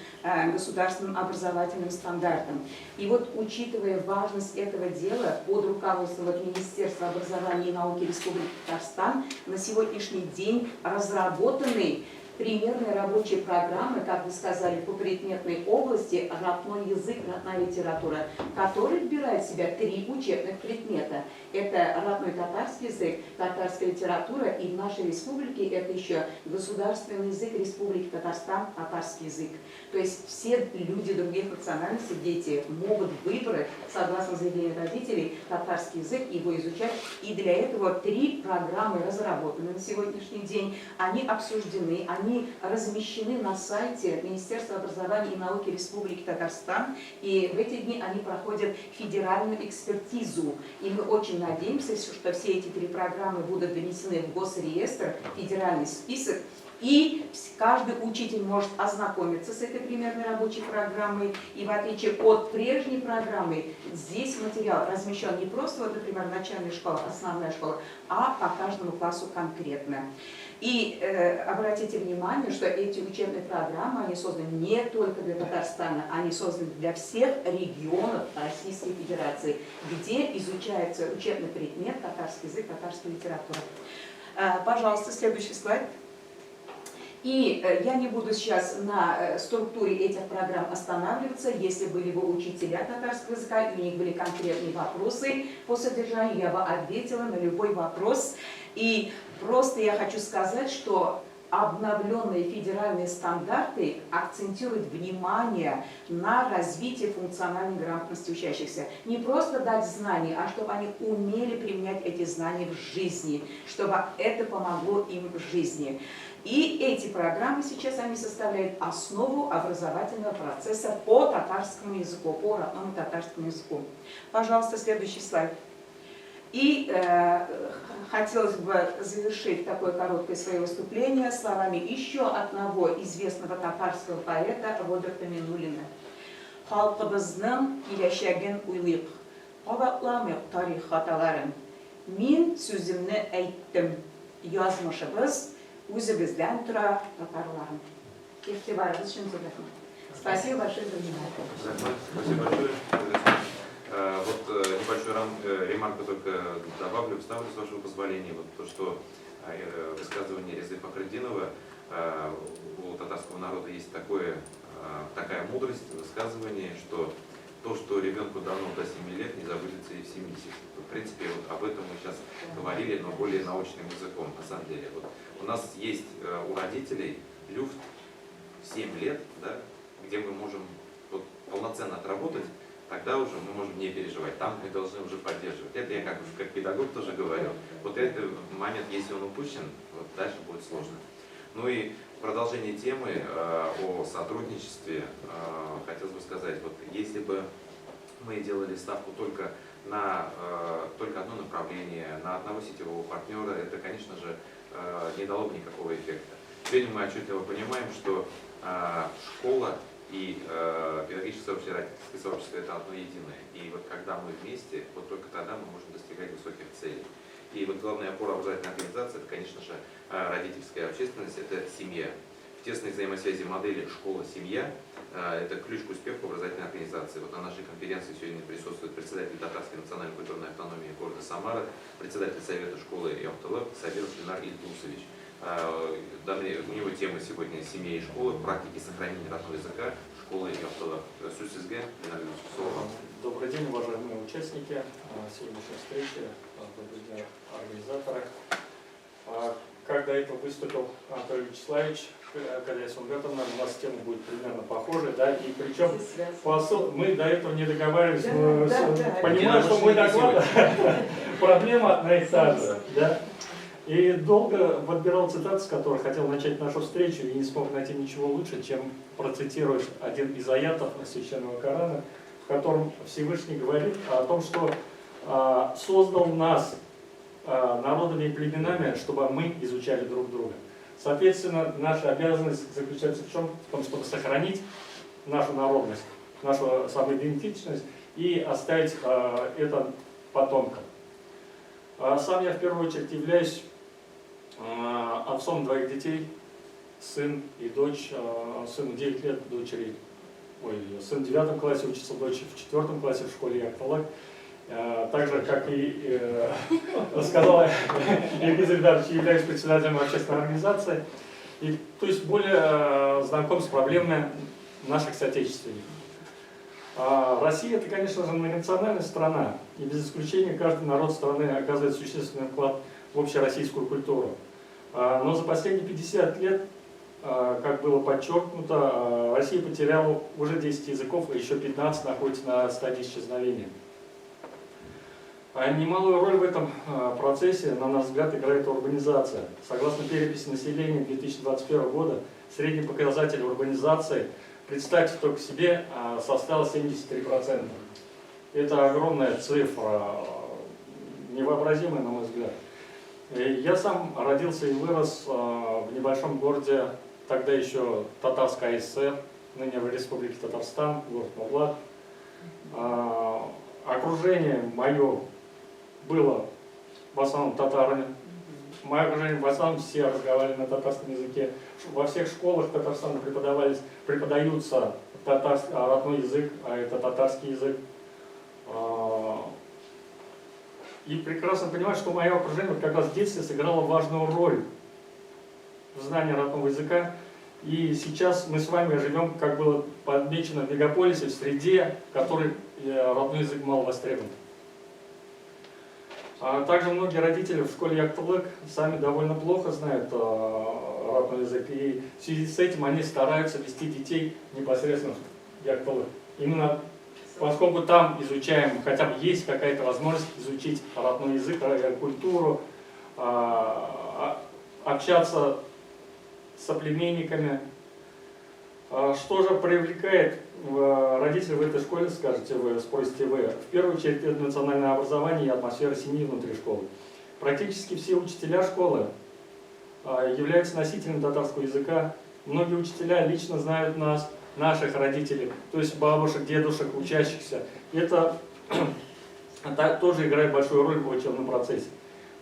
государственным образовательным стандартам. И вот, учитывая важность этого дела, под руководством Министерства образования и науки Республики Татарстан на сегодняшний день разработаны примерные рабочие программы, как вы сказали, по предметной области родной язык, родная литература, который вбирает в себя 3 учебных предмета. Это родной татарский язык, татарская литература, и в нашей республике это еще государственный язык Республики Татарстан, татарский язык. То есть все люди других национальностей, дети, могут выбрать, согласно заявлению родителей, татарский язык, его изучать. И для этого 3 программы разработаны на сегодняшний день. Они обсуждены, они размещены на сайте Министерства образования и науки Республики Татарстан. И в эти дни они проходят федеральную экспертизу. И мы очень надеемся, что все эти 3 программы будут донесены в госреестр, федеральный список. И каждый учитель может ознакомиться с этой примерной рабочей программой. И в отличие от прежней программы, здесь материал размещен не просто, вот, например, начальная школа, основная школа, а по каждому классу конкретно. И обратите внимание, что эти учебные программы, они созданы не только для Татарстана, они созданы для всех регионов Российской Федерации, где изучается учебный предмет татарский язык, татарская литература. Пожалуйста, следующий слайд. И я не буду сейчас на структуре этих программ останавливаться. Если были бы учителя татарского языка, и у них были конкретные вопросы по содержанию, я бы ответила на любой вопрос. И просто я хочу сказать, что обновленные федеральные стандарты акцентируют внимание на развитие функциональной грамотности учащихся. Не просто дать знания, а чтобы они умели применять эти знания в жизни, чтобы это помогло им в жизни. И эти программы сейчас они составляют основу образовательного процесса по татарскому языку, по родному татарскому языку. Пожалуйста, следующий слайд. И хотелось бы завершить такое короткое свое выступление словами еще одного известного татарского поэта Роберта Миннулина. «Халкыбызның киләчәген уйлыйк, кабатламыйк тарих хаталарын. Мин сүземне әйттем, язмышыбыз үзебездән тора татарларым». Игътибарыгыз өчен зур рәхмәт. Спасибо большое за внимание. Спасибо большое. Вот небольшую ремарку только добавлю, вставлю, с вашего позволения. Вот то, что высказывание Резы Фахретдинова, у татарского народа есть такая мудрость высказывания, что то, что ребенку дано до 7 лет, не забудется и в 70. В принципе, вот об этом мы сейчас говорили, но более научным языком, на самом деле. Вот у нас есть у родителей люфт 7 лет, да, где мы можем вот полноценно отработать. Тогда уже мы можем не переживать, там мы должны уже поддерживать. Это я как педагог тоже говорю. Вот этот момент, если он упущен, вот дальше будет сложно. Ну и в продолжение темы о сотрудничестве хотелось бы сказать, вот если бы мы делали ставку только на только одно направление, на одного сетевого партнера, это, конечно же, не дало бы никакого эффекта. Сегодня мы отчетливо понимаем, что школа и педагогическое сообщество, родительское сообщество — это одно единое. И вот когда мы вместе, вот только тогда мы можем достигать высоких целей. И вот главная опора образовательной организации — это, конечно же, родительская общественность, это семья. В тесной взаимосвязи модели школа-семья — это ключ к успеху образовательной организации. Вот на нашей конференции сегодня присутствует председатель Татарской национальной культурной автономии города Самара, председатель Совета школы Ямтылык Сабиров Ленар Ильдусович. У него тема сегодня «Семья и школа. Практики сохранения родного языка. Школы Ямтылык». Сюсизге, Ленар Ильдусович. Добрый день, уважаемые участники сегодняшней встречи, добрый день, организаторы. Как до этого выступил Анатолий Вячеславович, Калия Сумгатовна, у нас тема будет примерно похожая, да, и причем мы до этого не договаривались, понимаю, что мой доклад, проблема одна и та же, да. И долго подбирал цитаты, с которых хотел начать нашу встречу, и не смог найти ничего лучше, чем процитировать один из аятов Священного Корана, в котором Всевышний говорит о том, что создал нас народами и племенами, чтобы мы изучали друг друга. Соответственно, наша обязанность заключается в том, чтобы сохранить нашу народность, нашу самоидентичность и оставить это потомкам. Сам я в первую очередь являюсь отцом двоих детей, сын и дочь. Сыну 9 лет, дочери, сын в 9 классе учится, дочь в 4 классе в школе Якталак. Так же, как и сказала Ильгиз Ильдарович, являюсь председателем общественной организации. И, то есть более знаком с проблемами наших соотечественников. Россия – это, конечно же, многонациональная страна, и без исключения каждый народ страны оказывает существенный вклад в общероссийскую культуру. Но за последние 50 лет, как было подчеркнуто, Россия потеряла уже 10 языков, и еще 15 находится на стадии исчезновения. Немалую роль в этом процессе, на наш взгляд, играет урбанизация. Согласно переписи населения 2021 года, средний показатель урбанизации, представьте только себе, составил 73%. Это огромная цифра, невообразимая, на мой взгляд. Я сам родился и вырос в небольшом городе, тогда еще Татарская ССР, ныне в Республике Татарстан, город Мавлат. Окружение мое было в основном татарами. Мое окружение в основном все разговаривали на татарском языке. Во всех школах Татарстана преподаются родной язык, а это татарский язык. И прекрасно понимаю, что мое окружение как раз в детстве сыграло важную роль в знании родного языка. И сейчас мы с вами живем, как было подмечено, в мегаполисе, в среде, в которой родной язык мало востребован. Также многие родители в школе Яктылык сами довольно плохо знают родной язык, и в связи с этим они стараются вести детей непосредственно в Яктылык. Именно поскольку там изучаем, хотя бы есть какая-то возможность изучить родной язык, культуру, общаться с соплеменниками. Что же привлекает родителей в этой школе, скажете вы, спросите вы? В первую очередь это национальное образование и атмосфера семьи внутри школы. Практически все учителя школы являются носителями татарского языка. Многие учителя лично знают нас, наших родителей, то есть бабушек, дедушек, учащихся. Это тоже играет большую роль в учебном процессе.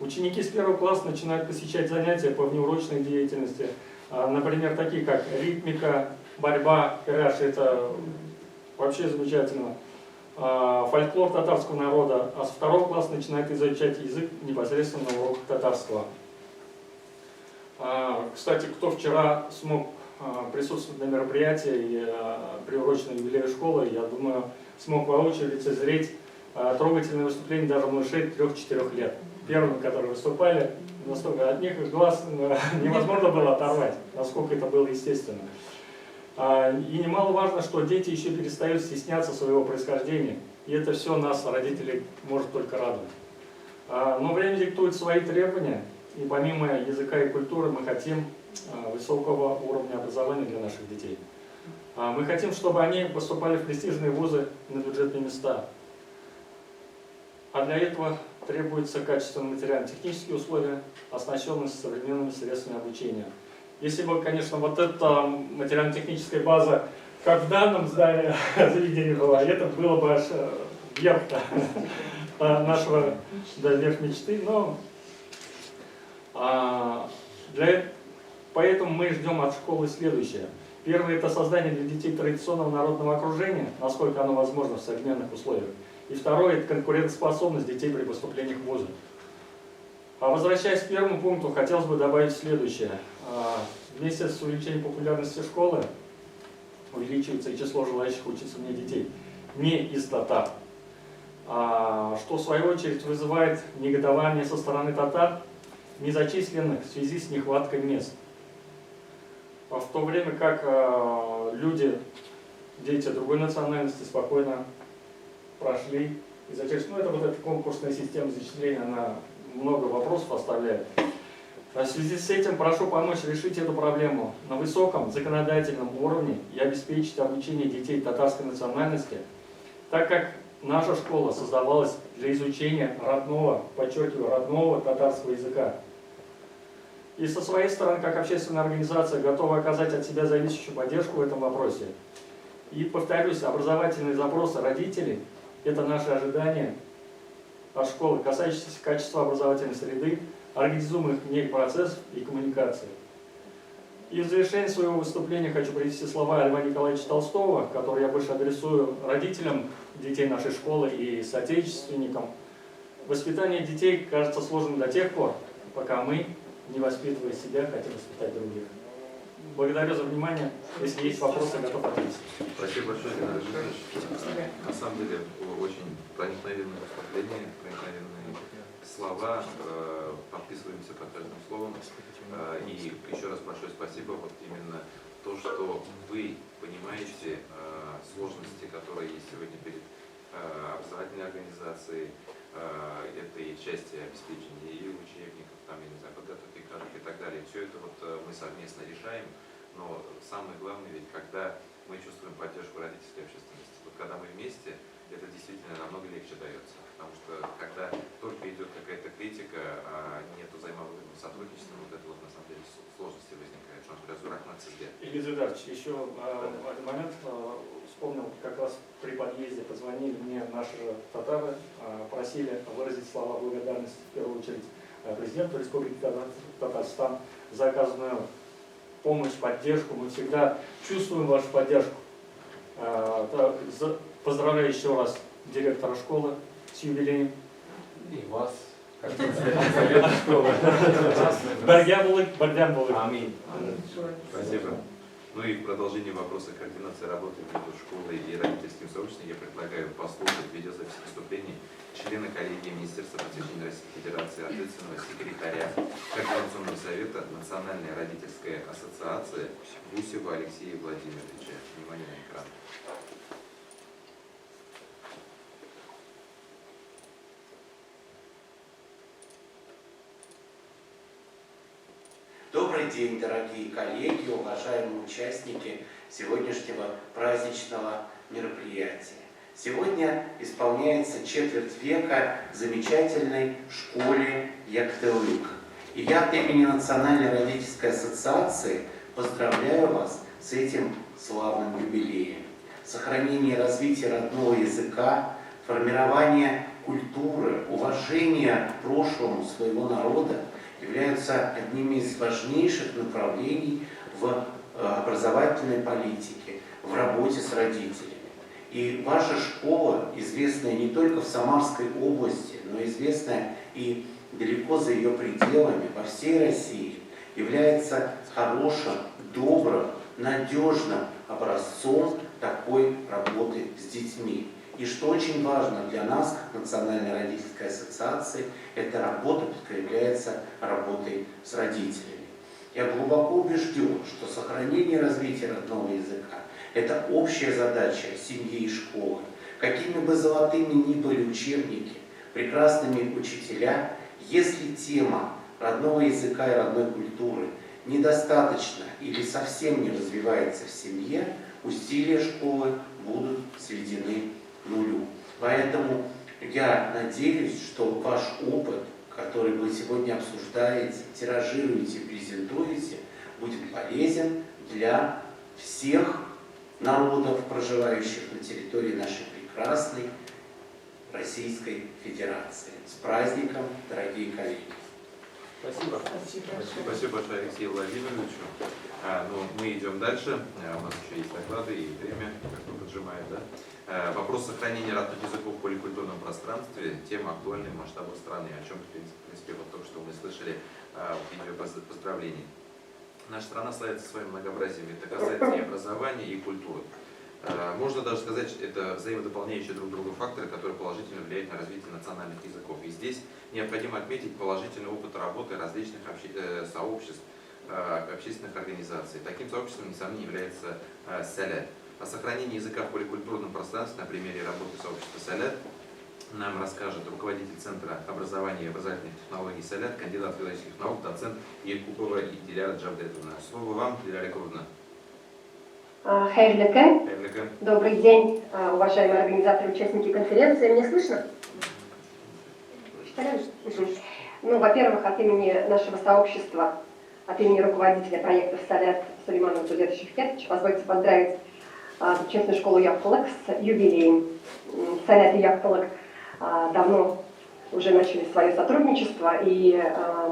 Ученики с 1 класса начинают посещать занятия по внеурочной деятельности, например, такие как ритмика, борьба, кэраш, это вообще замечательно. Фольклор татарского народа, а с 2 класса начинает изучать язык непосредственно на уроках татарского. Кстати, кто вчера смог присутствовать на мероприятии, приуроченном юбилею школы, я думаю, смог воочию лицезреть трогательное выступление даже малышей 3-4 лет. Первыми, которые выступали, настолько от них глаз невозможно было оторвать, насколько это было естественно. И немаловажно, что дети еще перестают стесняться своего происхождения. И это все нас, родителей, может только радовать. Но время диктует свои требования. И помимо языка и культуры мы хотим высокого уровня образования для наших детей. Мы хотим, чтобы они поступали в престижные вузы на бюджетные места. А для этого требуются качественные материально-технические условия, оснащенность современными средствами обучения. Если бы, конечно, вот эта материально-техническая база, как в данном здании заведения была, это было бы аж верх нашего верх мечты, но поэтому мы ждем от школы следующее. Первое – это создание для детей традиционного народного окружения, насколько оно возможно в современных условиях. И второе – это конкурентоспособность детей при поступлении в вузы. Возвращаясь к первому пункту, хотелось бы добавить следующее. Вместе с увеличением популярности школы увеличивается и число желающих учиться вне детей, не из татар. Что в свою очередь вызывает негодование со стороны татар, незачисленных в связи с нехваткой мест. В то время как люди, дети другой национальности спокойно прошли и зачислили. Ну, это вот эта конкурсная система зачисления, она много вопросов оставляет. В связи с этим прошу помочь решить эту проблему на высоком законодательном уровне и обеспечить обучение детей татарской национальности, так как наша школа создавалась для изучения родного, подчеркиваю, родного татарского языка. И со своей стороны, как общественная организация, готова оказать от себя зависящую поддержку в этом вопросе. И повторюсь, образовательные запросы родителей – это наши ожидания от школы, касающиеся качества образовательной среды, организуемых в ней процессов и коммуникаций. И в завершение своего выступления хочу привести слова Льва Николаевича Толстого, которые я больше адресую родителям детей нашей школы и соотечественникам. Воспитание детей кажется сложным до тех пор, пока мы, не воспитывая себя, хотим воспитать других. Благодарю за внимание. Если есть вопросы, готов ответить. Спасибо большое, Геннадий Владимирович. На самом деле, очень проникновенное выступление, проникновенные слова. Подписываемся под каждым словом. И еще раз большое спасибо. Вот именно то, что вы понимаете сложности, которые есть сегодня перед образовательной организацией, этой части обеспечения и учебников, там, я не знаю, подготовки кадров и так далее. Все это вот мы совместно решаем, но самое главное, ведь когда мы чувствуем поддержку родительской общественности, вот когда мы вместе, это действительно намного легче дается, потому что когда только идет какая-то критика, а нет взаимовыгодного сотрудничества, вот это вот на самом деле сложности возникает. Илья Ильдарович, еще один момент вспомнил, как раз при подъезде позвонили мне наши татары, просили выразить слова благодарности в первую очередь президенту Республики Татарстан за оказанную помощь, поддержку. Мы всегда чувствуем вашу поддержку. Поздравляю еще раз директора школы с юбилеем. И вас. Аминь. Спасибо. Ну и в продолжение вопроса координации работы между школой и родительским сообществом я предлагаю послушать видеозапись выступлений члена коллегии Министерства просвещения Российской Федерации, ответственного секретаря Координационного совета Национальной родительской ассоциации Гусева Алексея Владимировича. Внимание на экран. Добрый день, дорогие коллеги, уважаемые участники сегодняшнего праздничного мероприятия. Сегодня исполняется четверть века замечательной школе Яктылык. И я от имени Национальной родительской ассоциации поздравляю вас с этим славным юбилеем. Сохранение и развитие родного языка, формирование культуры, уважение к прошлому своего народа являются одними из важнейших направлений в образовательной политике, в работе с родителями. И ваша школа, известная не только в Самарской области, но известная и далеко за ее пределами, во всей России, является хорошим, добрым, надежным образцом такой работы с детьми. И что очень важно для нас, как Национальной родительской ассоциации, эта работа подкрепляется работой с родителями. Я глубоко убежден, что сохранение и развитие родного языка – это общая задача семьи и школы. Какими бы золотыми ни были учебники, прекрасными учителя, если тема родного языка и родной культуры недостаточно или совсем не развивается в семье, усилия школы будут сведены к нулю. Поэтому я надеюсь, что ваш опыт, который вы сегодня обсуждаете, тиражируете, презентуете, будет полезен для всех народов, проживающих на территории нашей прекрасной Российской Федерации. С праздником, дорогие коллеги! Спасибо. Спасибо большое Алексею Владимировичу. Мы идем дальше. У нас еще есть доклады и время, как бы поджимает, да? Вопрос сохранения родных языков в поликультурном пространстве. Тема актуальная в масштабах страны, о чем, в принципе, вот только что мы слышали в видео поздравлений. Наша страна славится своим многообразием. Это касается и образования, и культуры. Можно даже сказать, что это взаимодополняющие друг друга факторы, которые положительно влияют на развитие национальных языков. И здесь необходимо отметить положительный опыт работы различных сообществ, общественных организаций. Таким сообществом, несомненно, является САЛЯТ. О сохранении языка в поликультурном пространстве на примере работы сообщества САЛЯТ нам расскажет руководитель Центра образования и образовательных технологий «Салят», кандидат филологических наук, доцент Якупова и Диляра Джавдетовна. Слово вам, Диляра Яковлевна. Хайрле Кен. Добрый день, уважаемые организаторы, участники конференции. Меня слышно? Ну, во-первых, от имени нашего сообщества, от имени руководителя проектов «Салят» Сулеймана Тудета Шевкетовича, позвольте поздравить частную школу Яхтылык с юбилеем. «Салят» и Яхтылык давно уже начали свое сотрудничество, и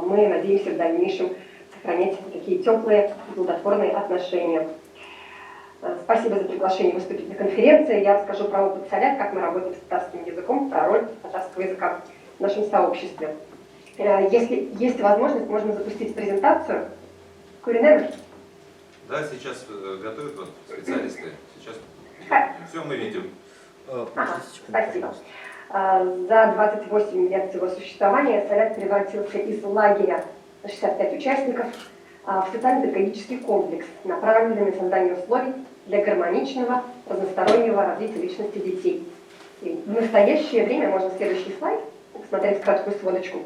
мы надеемся в дальнейшем сохранять такие теплые, плодотворные отношения. Спасибо за приглашение выступить на конференции. Я расскажу про опыт «Салят», как мы работаем с татарским языком, про роль татарского языка в нашем сообществе. Если есть возможность, можно запустить презентацию. Куринер? Да, сейчас готовят вот специалисты. Сейчас все мы видим. Спасибо. За 28 лет своего существования «Салят» превратился из лагеря на 65 участников в социально-педагогический комплекс, направленный на создание условий для гармоничного, разностороннего развития личности детей. И в настоящее время, можно следующий слайд, посмотреть краткую сводочку.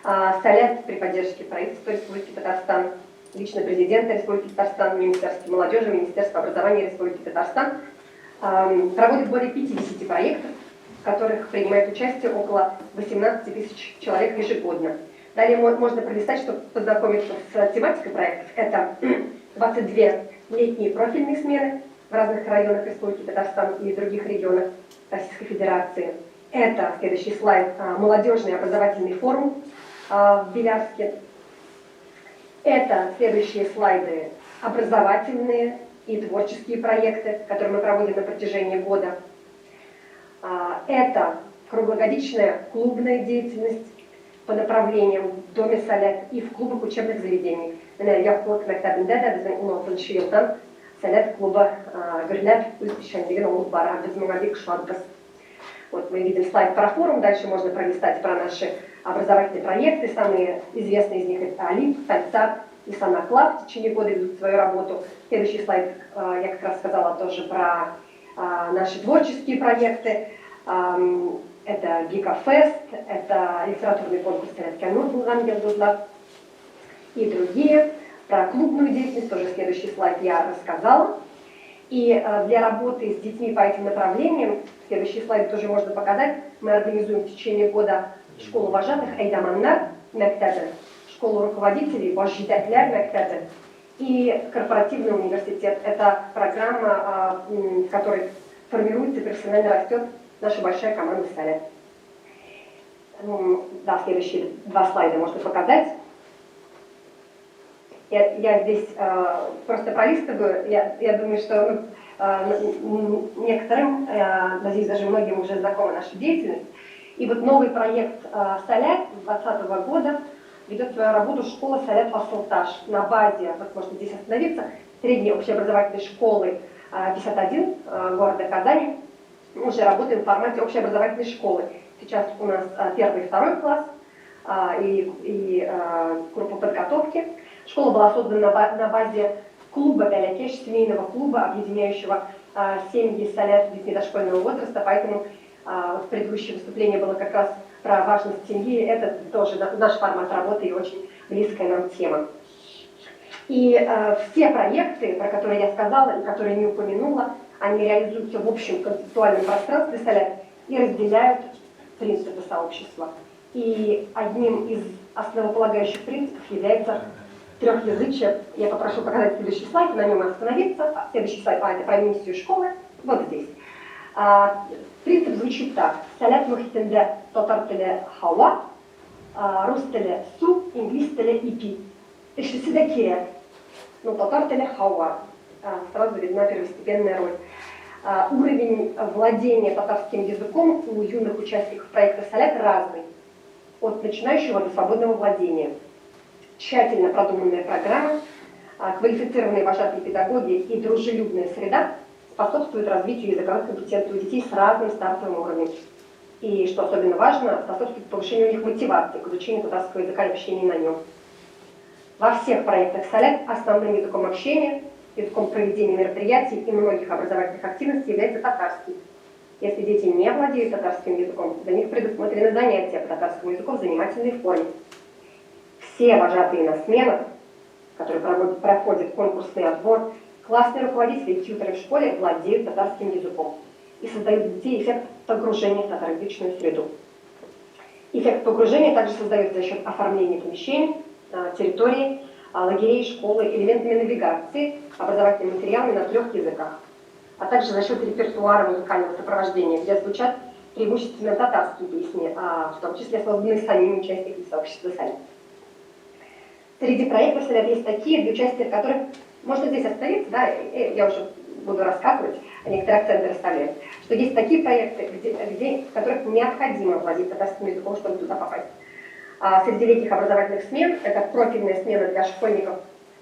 «Салят» при поддержке правительства Республики Татарстан, лично президента Республики Татарстан, Министерства молодежи, Министерства образования Республики Татарстан проводит более 50 проектов, в которых принимает участие около 18 тысяч человек ежегодно. Далее можно пролистать, чтобы познакомиться с тематикой проектов. Это 22 летние профильные смены в разных районах Республики Татарстан и других регионах Российской Федерации. Это, следующий слайд, молодежный образовательный форум в Белярске. Это следующие слайды, образовательные и творческие проекты, которые мы проводим на протяжении года. Это круглогодичная клубная деятельность по направлениям в Доме «Салят» и в клубах учебных заведений. Яхтылык мәктәбендә дә безнең 16 елдан «Салят» клуба гөрләп үз эшчәнлеген алып бара. Без моңа бик шатбыз. Вот мы видим слайд про форум, дальше можно пролистать про наши образовательные проекты. Самые известные из них это «Алип», «Тальцат» и «Санаклаб» в течение года ведут свою работу. Следующий слайд, я как раз сказала тоже про наши творческие проекты. Это «Гикафест», это литературный конкурс «Салят Кянур» и другие. Про клубную деятельность тоже следующий слайд я рассказала. И для работы с детьми по этим направлениям, следующий слайд тоже можно показать, мы организуем в течение года школу вожатых «Эйдаманнар» Мэктебе, школу руководителей «Божжидатлер» Мэктебе и корпоративный университет. Это программа, в которой формируется и профессионально растет наша большая команда «Салят». Да, следующие два слайда можно показать. Я здесь просто пролистываю. Я думаю, что некоторым, надеюсь, даже многим уже знакома наша деятельность. И вот новый проект «Салят» 2020 года ведет свою работу школа «Салят Фасылташ» на базе, вот можно здесь остановиться, средней общеобразовательной школы 51 города Казани. Мы уже работаем в формате общеобразовательной школы. Сейчас у нас 1 и 2 класс и группа подготовки. Школа была создана на базе клуба «Бялякеш», семейного клуба, объединяющего семьи «Салят» с детьми дошкольного возраста. Поэтому вот предыдущее выступление было как раз про важность семьи. Это тоже наш формат работы и очень близкая нам тема. И все проекты, про которые я сказала и которые не упомянула, они реализуются в общем концептуальном пространстве «Салят» и разделяют принципы сообщества. И одним из основополагающих принципов является трехязычие. Я попрошу показать следующий слайд, на нем остановиться. Следующий слайд про миссию школы, вот здесь. Принцип звучит так. «Салят мухтенде татар теле хауа, рус теле су, инглис теле ипи». Ишиси да керек. Ну, татар теле хауа. Сразу видна первостепенная роль. Уровень владения татарским языком у юных участников проекта «Салят» разный. От начинающего до свободного владения. Тщательно продуманная программа, квалифицированные вожатые педагоги и дружелюбная среда способствуют развитию языковых компетенций у детей с разным стартовым уровнем. И, что особенно важно, способствует повышению у них мотивации к изучению татарского языка и общению на нем. Во всех проектах «Салят» основным языком общения, языком проведения мероприятий и многих образовательных активностей является татарский. Если дети не владеют татарским языком, для них предусмотрены занятия по татарскому языку в занимательной форме. Все вожатые на сменах, которые проходят конкурсный отбор, классные руководители и тьюторы в школе владеют татарским языком и создают для детей эффект погружения в татароязычную среду. Эффект погружения также создается за счет оформления помещений, территории, лагерей, школы, элементами навигации, образовательными материалами на 3 языках, а также за счет репертуара музыкального сопровождения, где звучат преимущественно татарские песни, в том числе созданные самими участниками сообщества «Салят». Среди проектов «Салят» есть такие, для участия в которых можно здесь остановиться, да, я уже буду рассказывать, а некоторые акценты расставлять, что есть такие проекты, в которых необходимо владеть татарским языком, чтобы туда попасть. Среди летних образовательных смен это профильная смена для школьников,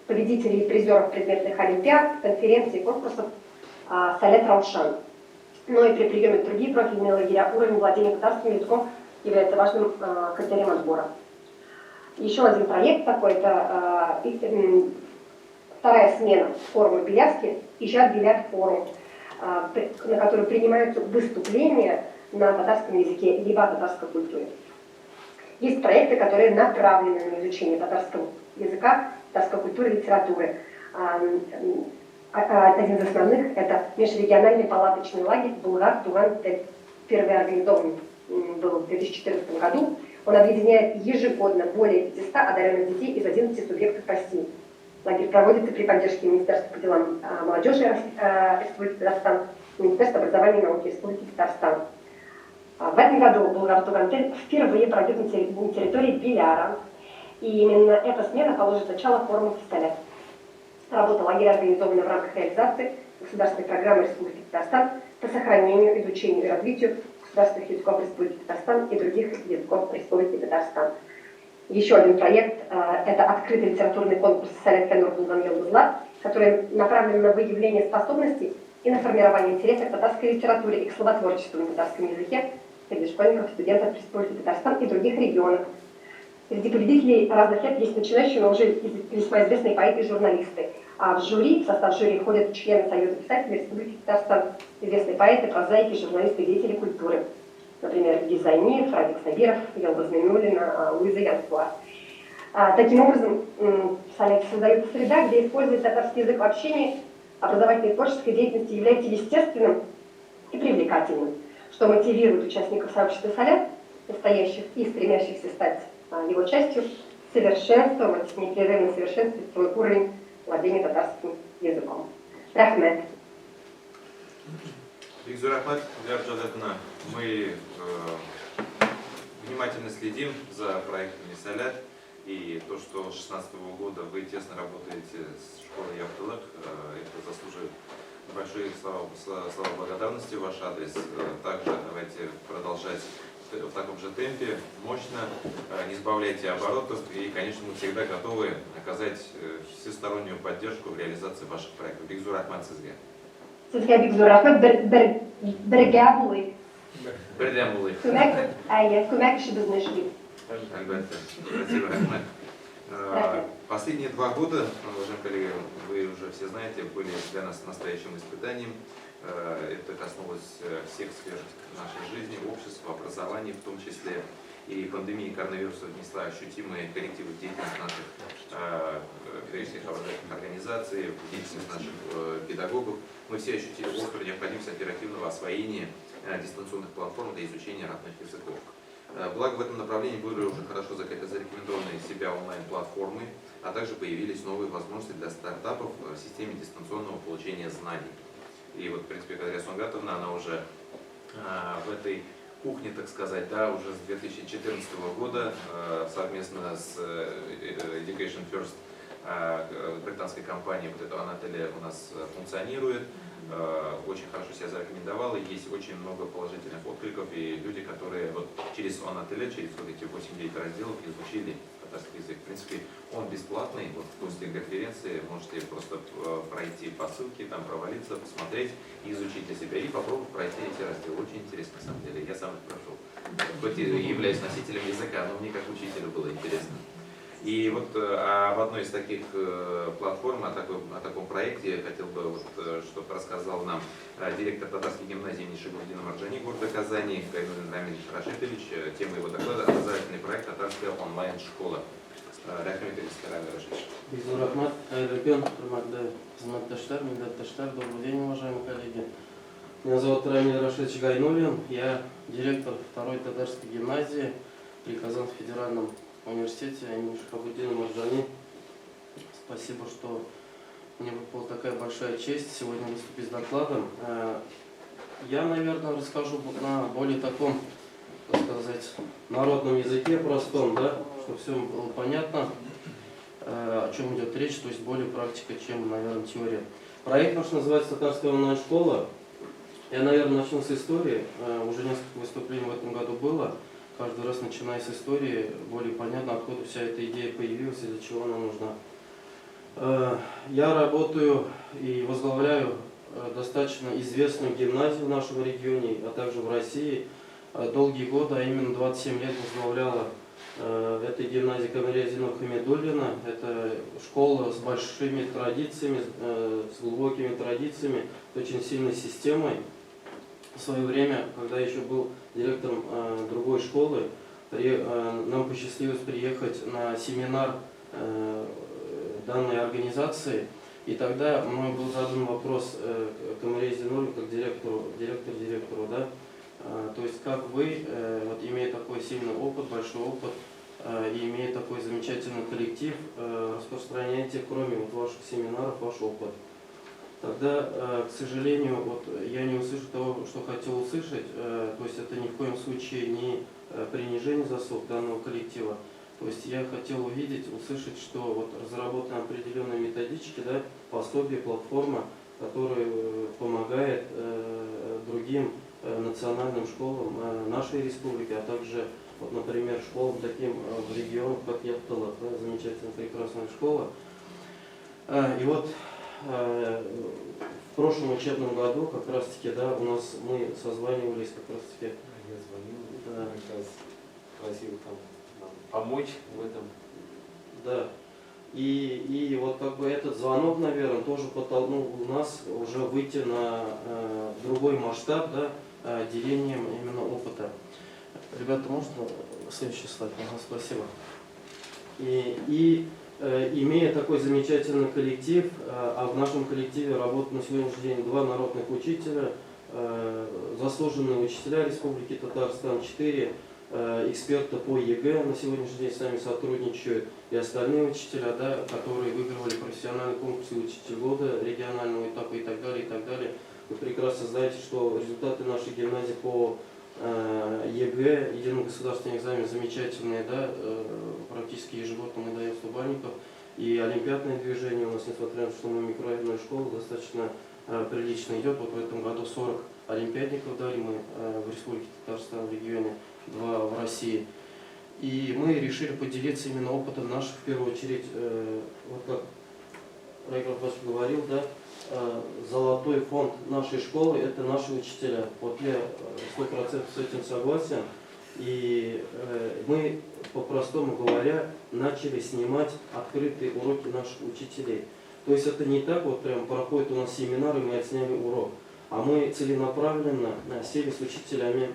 победителей и призеров предметных олимпиад, конференций, конкурсов «Салят Раушан». Но и при приеме в другие профильные лагеря уровень владения татарским языком является важным критерием отбора. Еще один проект такой, это вторая смена форума Белявки, Ижад Беляк форум, на который принимаются выступления на татарском языке, либо о татарской культуре. Есть проекты, которые направлены на изучение татарского языка, татарской культуры и литературы. Один из основных – это межрегиональный палаточный лагерь Булгар-Туган. Первый организован был в 2014 году. Он объединяет ежегодно более 500 одаренных детей из 11 субъектов России. Лагерь проводится при поддержке Министерства по делам молодежи Республики Татарстан, Министерства образования и науки Республики Татарстан. В этом году Булгар-Туган впервые пройдет на территории Беляра. И именно эта смена положит начало форума «Салят». Работа лагеря организована в рамках реализации государственной программы Республики Татарстан по сохранению, изучению и развитию государственных языков Республики Татарстан и других языков Республики Татарстан. Еще один проект – это открытый литературный конкурс «Салят Кенур Булган Йолдузлар», который направлен на выявление способностей и на формирование интереса к татарской литературе и к словотворчеству на татарском языке среди школьников, студентов Республики Татарстан и других регионов. Среди победителей разных лет есть начинающие, но уже весьма известные поэты и журналисты. А в жюри, в состав жюри входят члены Союза писателей Республики Татарстан, известные поэты, прозаики, журналисты, деятели культуры. Например, Гизайни, Радик Сабиров, Елбаз Мимулина, Луиза Янсуа. Таким образом, в Саляте создается среда, где использовать татарский язык в общении, образовательной и творческой деятельности является естественным и привлекательным, что мотивирует участников сообщества Салят, настоящих и стремящихся стать его частью, совершенствовать, непрерывно совершенствовать свой уровень владения татарским языком. Рахмет. Бигзур Ахмад, мы внимательно следим за проектами «Салят», и то, что с 2016 года вы тесно работаете с школой Яптылык, это заслуживает большие слова благодарности в ваш адрес. Также давайте продолжать в таком же темпе, мощно, не сбавляйте оборотов, и, конечно, мы всегда готовы оказать всестороннюю поддержку в реализации ваших проектов. Бигзур Ахмад, Сизге. Sizga Bigzor Rahmat, birga bo'laylik. Birga bo'laylik. Ko'mak ishimizni ishlaylik. Albatta. Спасибо, Рахмат. Последние 2 года, уважаемые коллеги, вы уже все знаете, были для нас настоящим испытанием. Это коснулось всех сфер нашей жизни, общества, образования, в том числе и пандемия коронавируса внесла ощутимые коррективы в деятельность наших педагогических образовательных организаций, в деятельность наших педагогов. Мы все ощутили острую необходимость оперативного освоения дистанционных платформ для изучения родных языков. Благо в этом направлении были уже хорошо зарекомендованы себя онлайн-платформы, а также появились новые возможности для стартапов в системе дистанционного получения знаний. И вот, в принципе, Кадрия Сунгатовна, она уже в этой кухне, так сказать, да, уже с 2014 года совместно с Education First британской компанией, вот эта Анателия у нас функционирует, очень хорошо себя зарекомендовала, есть очень много положительных откликов, и люди, которые вот через Анателия, через вот эти 8-9 разделов изучили татарский язык. В принципе, он бесплатный, вот после конференции можете просто пройти по ссылке, там провалиться, посмотреть, изучить для себя и попробовать пройти эти разделы. Очень интересно, на самом деле, я сам их прошел. Хоть и являюсь носителем языка, но мне как учителю было интересно. И вот в одной из таких платформ, о таком проекте, я хотел бы, вот, чтобы рассказал нам директор татарской гимназии имени Шайхутдина Марджани города Казани Гайнудин Рамиль Рашидович. Тема его доклада — образовательный проект «Татарская онлайн-школа». Рахмет Рашидович. Бизур Ахмад, Айрабен, Хурматташтар, Миндатташтар, добрый день, уважаемые коллеги. Меня зовут Рамиль Рашидович Гайнуллин, я директор второй татарской гимназии при Казанском федеральном университете имени Шайхутдина Марджани. Спасибо, что мне выпала такая большая честь сегодня выступить с докладом. Я, наверное, расскажу на более таком, так сказать, народном языке простом, да, чтобы все было понятно, о чем идет речь, то есть более практика, чем, наверное, теория. Проект наш называется «Татарская онлайн-школа». Я, наверное, начну с истории. Уже несколько выступлений в этом году было. Каждый раз, начиная с истории, более понятно, откуда вся эта идея появилась и для чего она нужна. Я работаю и возглавляю достаточно известную гимназию в нашем регионе, а также в России. Долгие годы, а именно 27 лет возглавляла в этой гимназии Камиля Зинур Хамидуллина. Это школа с большими традициями, с глубокими традициями, с очень сильной системой. В свое время, когда я еще был директором другой школы, нам посчастливилось приехать на семинар данной организации. И тогда мной был задан вопрос Камиле Зинуру как директору, да, то есть как вы, вот, имея такой сильный опыт, большой опыт, и имея такой замечательный коллектив, распространяете, кроме вот ваших семинаров, ваш опыт. Тогда, к сожалению, вот, я не услышал того, что хотел услышать, то есть это ни в коем случае не принижение заслуг данного коллектива. То есть я хотел увидеть, услышать, что вот разработаны определенные методички, да, пособие, платформа, которая помогает другим национальным школам нашей республики, а также, вот, например, школам таким в регионах, как Яптала, да, замечательная, прекрасная школа. И вот в прошлом учебном году как раз таки, да, у нас мы созванивались как раз таки. Я звонил, да, как раз просил там нам помочь в этом. Да. И вот как бы этот звонок, наверное, тоже подтолкнул нас уже выйти на другой масштаб, да, делением именно опыта. Ребята, можно следующий слайд? Ага, спасибо. Имея такой замечательный коллектив, а в нашем коллективе работают на сегодняшний день 2 народных учителя, заслуженные учителя Республики Татарстан, 4 эксперта по ЕГЭ на сегодняшний день с нами сотрудничают, и остальные учителя, да, которые выигрывали профессиональный конкурс «Учитель года» регионального этапа и так далее, и так далее. Вы прекрасно знаете, что результаты нашей гимназии по ЕГЭ, единый государственный экзамен, замечательные, да, практически ежегодно мы даем 100 банников. И олимпиадное движение у нас, несмотря на то, что мы микрорайонная школа, достаточно прилично идет. Вот в этом году 40 олимпиадников дали мы в Республике Татарстан, в регионе, 2 в России. И мы решили поделиться именно опытом наших, в первую очередь, вот как Райграф говорил, да, золотой фонд нашей школы — это наши учителя. Вот я 100% с этим согласен. И мы, по-простому говоря, начали снимать открытые уроки наших учителей. То есть это не так вот прям проходит у нас семинар, и мы отсняли урок. А мы целенаправленно сели с учителями.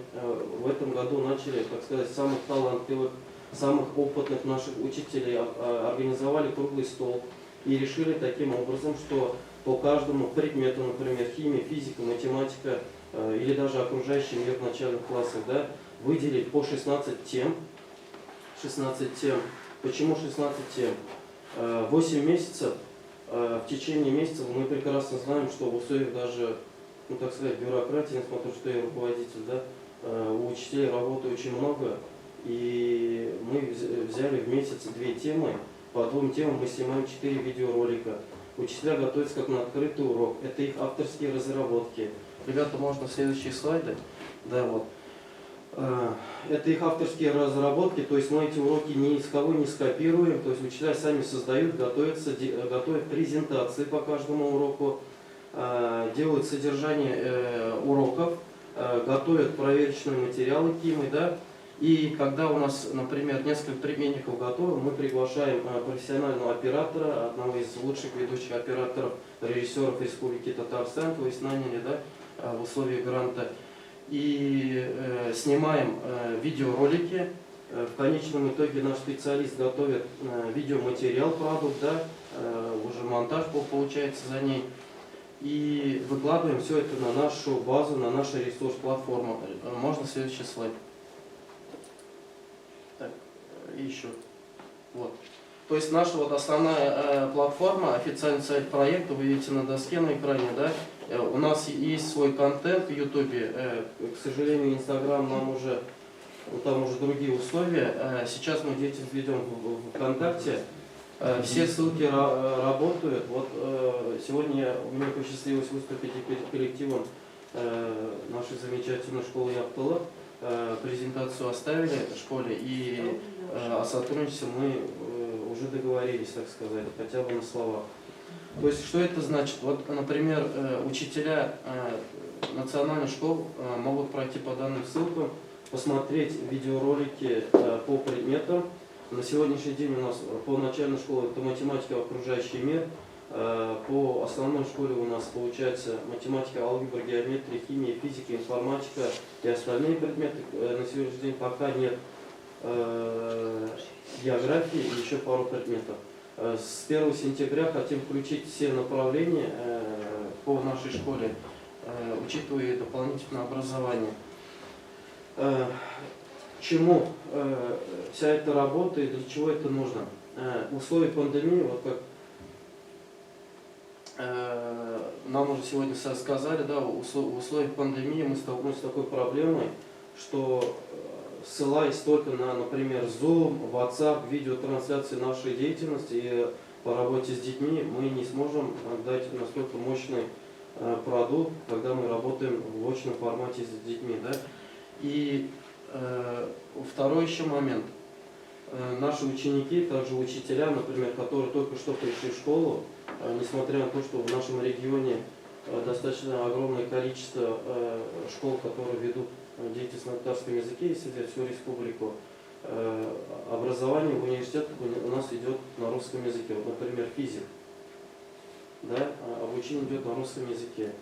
В этом году начали, так сказать, самых талантливых, самых опытных наших учителей, организовали круглый стол и решили таким образом, что по каждому предмету, например, химия, физика, математика или даже окружающий мир в начальных классах, да, выделить по 16 тем. 16 тем. Почему 16 тем? 8 месяцев. В течение месяцев мы прекрасно знаем, что в условиях даже, ну, так сказать, бюрократии, несмотря на то, что я руководитель, да, у учителей работы очень много. И мы взяли в месяц 2 темы. По 2 темам мы снимаем 4 видеоролика. Учителя готовятся как на открытый урок. Это их авторские разработки. Ребята, можно следующие слайды? Да, вот. Это их авторские разработки, то есть мы эти уроки ни из кого не скопируем, то есть учителя сами создают, готовятся, готовят презентации по каждому уроку, делают содержание уроков, готовят проверочные материалы КИМы, да, И когда у нас, например, несколько предметников готовы, мы приглашаем профессионального оператора, одного из лучших ведущих операторов, режиссеров Республики Татарстан, то есть наняли, да, в условиях гранта, и снимаем видеоролики. В конечном итоге наш специалист готовит видеоматериал, продукт, да, уже монтаж получается за ней. И выкладываем все это на нашу базу, на нашу ресурс-платформу. Можно следующий слайд. Так, и еще. Вот. То есть наша вот основная платформа, официальный сайт проекта, вы видите на доске на экране, да? У нас есть свой контент в Ютубе. К сожалению, Инстаграм нам уже, там уже другие условия. Сейчас мы деятельность ведем в ВКонтакте. Все ссылки работают. Вот сегодня мне посчастливилось выступить перед коллективом нашей замечательной школы Яптыла. Презентацию оставили в школе, и о сотрудничестве мы уже договорились, так сказать, хотя бы на словах. То есть, что это значит? Вот, например, учителя национальных школ могут пройти по данным ссылкам, посмотреть видеоролики по предметам. На сегодняшний день у нас по начальной школе это математика, окружающий мир. По основной школе у нас получается математика, алгебра, геометрия, химия, физика, информатика и остальные предметы. На сегодняшний день пока нет географии и еще пару предметов. С 1 сентября хотим включить все направления по нашей школе, учитывая дополнительное образование. Чему вся эта работа и для чего это нужно? В условиях пандемии, вот как нам уже сегодня сказали, да, в условиях пандемии мы столкнулись с такой проблемой, что ссылаясь только на, например, Zoom, WhatsApp, видеотрансляции нашей деятельности и по работе с детьми, мы не сможем дать настолько мощный продукт, когда мы работаем в очном формате с детьми. Да? И второй еще момент. Наши ученики, также учителя, например, которые только что пришли в школу, несмотря на то, что в нашем регионе достаточно огромное количество школ, которые ведут деятельность на татарском языке, если взять всю республику, образование в университетах у нас идет на русском языке. Вот, например, физик, да, обучение идет на русском языке.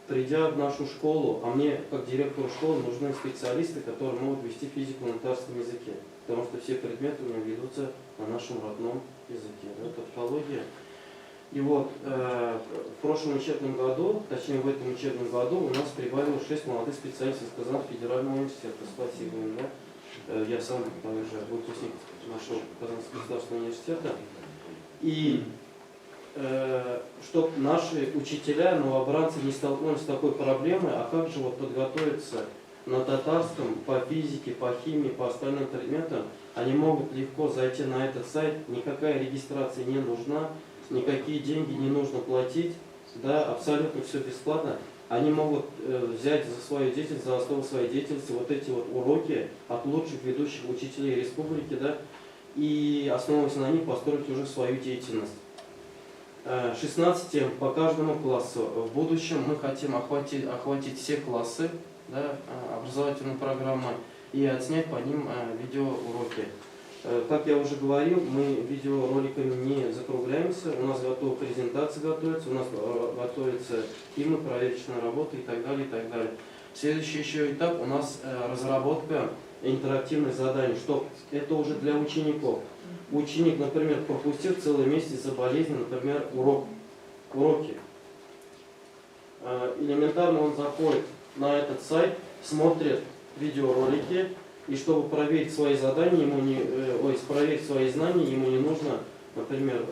Придя в нашу школу, а мне, как директору школы, нужны специалисты, которые могут вести физику на татарском языке, потому что все предметы у меня ведутся на нашем родном языке. Да, тавтология. И вот в прошлом учебном году, точнее в этом учебном году, у нас прибавилось 6 молодых специалистов из Казанского федерального университета. Спасибо им, да? Я сам также выпускник нашего Казанского государственного университета. И чтобы наши учителя, новобранцы не столкнулись с такой проблемой, а как же вот подготовиться на татарском по физике, по химии, по остальным предметам, они могут легко зайти на этот сайт, никакая регистрация не нужна, никакие деньги не нужно платить, да, абсолютно все бесплатно. Они могут взять за свою деятельность, за основу своей деятельности вот эти вот уроки от лучших ведущих учителей республики, да, и основываясь на них построить уже свою деятельность. 16 тем по каждому классу. В будущем мы хотим охватить все классы, да, образовательной программы и отснять по ним видеоуроки. Как я уже говорил, мы видеороликами не закругляемся, у нас готова презентация готовится, у нас готовятся фильмы, проверочная работа и так далее, и так далее. Следующий еще этап у нас разработка интерактивных заданий, что это уже для учеников. Ученик, например, пропустил целый месяц из-за болезни, например, уроки. Элементарно он заходит на этот сайт, смотрит видеоролики, и чтобы проверить свои задания, проверить свои знания, ему не нужно, например,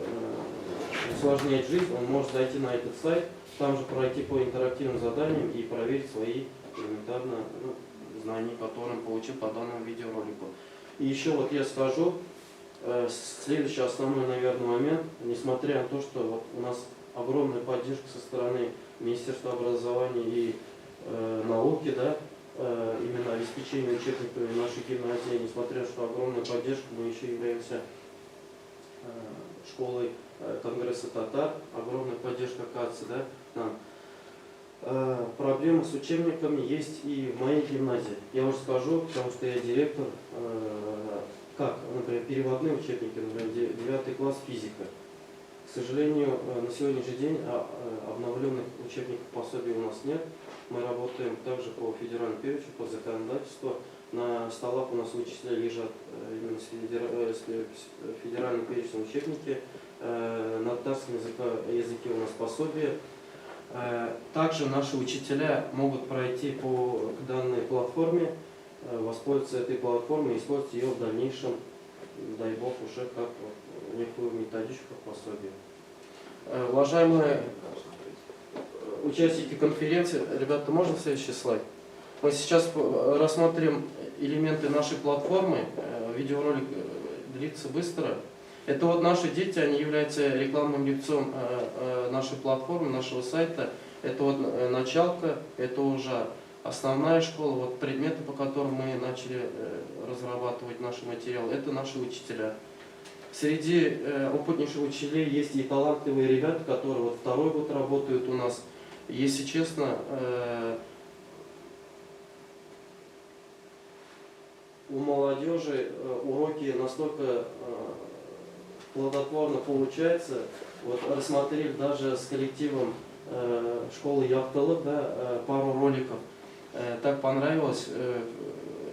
усложнять жизнь, он может зайти на этот сайт, там же пройти по интерактивным заданиям и проверить свои элементарно знания, которые он получил по данному видеоролику. И еще вот я скажу, следующий основной, наверное, момент, несмотря на то, что вот у нас огромная поддержка со стороны Министерства образования и науки, да, именно обеспечение учебниками нашей гимназии, несмотря на что огромная поддержка, мы еще являемся школой Конгресса татар, огромная поддержка оказывается, да, нам. Проблемы с учебниками есть и в моей гимназии. Я уже скажу, потому что я директор, как, например, переводные учебники, например, 9 класс физика. К сожалению, на сегодняшний день обновленных учебников пособий у нас нет. Мы работаем также по федеральному перечню, по законодательству. На столах у нас у учителя лежат именно федеральные перечные учебники. На татарском языке у нас пособие. Также наши учителя могут пройти по данной платформе, воспользоваться этой платформой и использовать ее в дальнейшем, дай бог, уже как некую методичку, как пособие. Уважаемые участники конференции, ребята, можно следующий слайд? Мы сейчас рассмотрим элементы нашей платформы. Видеоролик длится быстро. Это вот наши дети, они являются рекламным лицом нашей платформы, нашего сайта. Это вот началка, это уже основная школа, вот предметы, по которым мы начали разрабатывать наши материалы, это наши учителя. Среди опытнейших учителей есть и талантливые ребята, которые вот второй год работают у нас. Если честно, у молодежи уроки настолько плодотворно получается. Вот рассмотрели даже с коллективом школы Яхтылык, да, пару роликов. Так понравилось.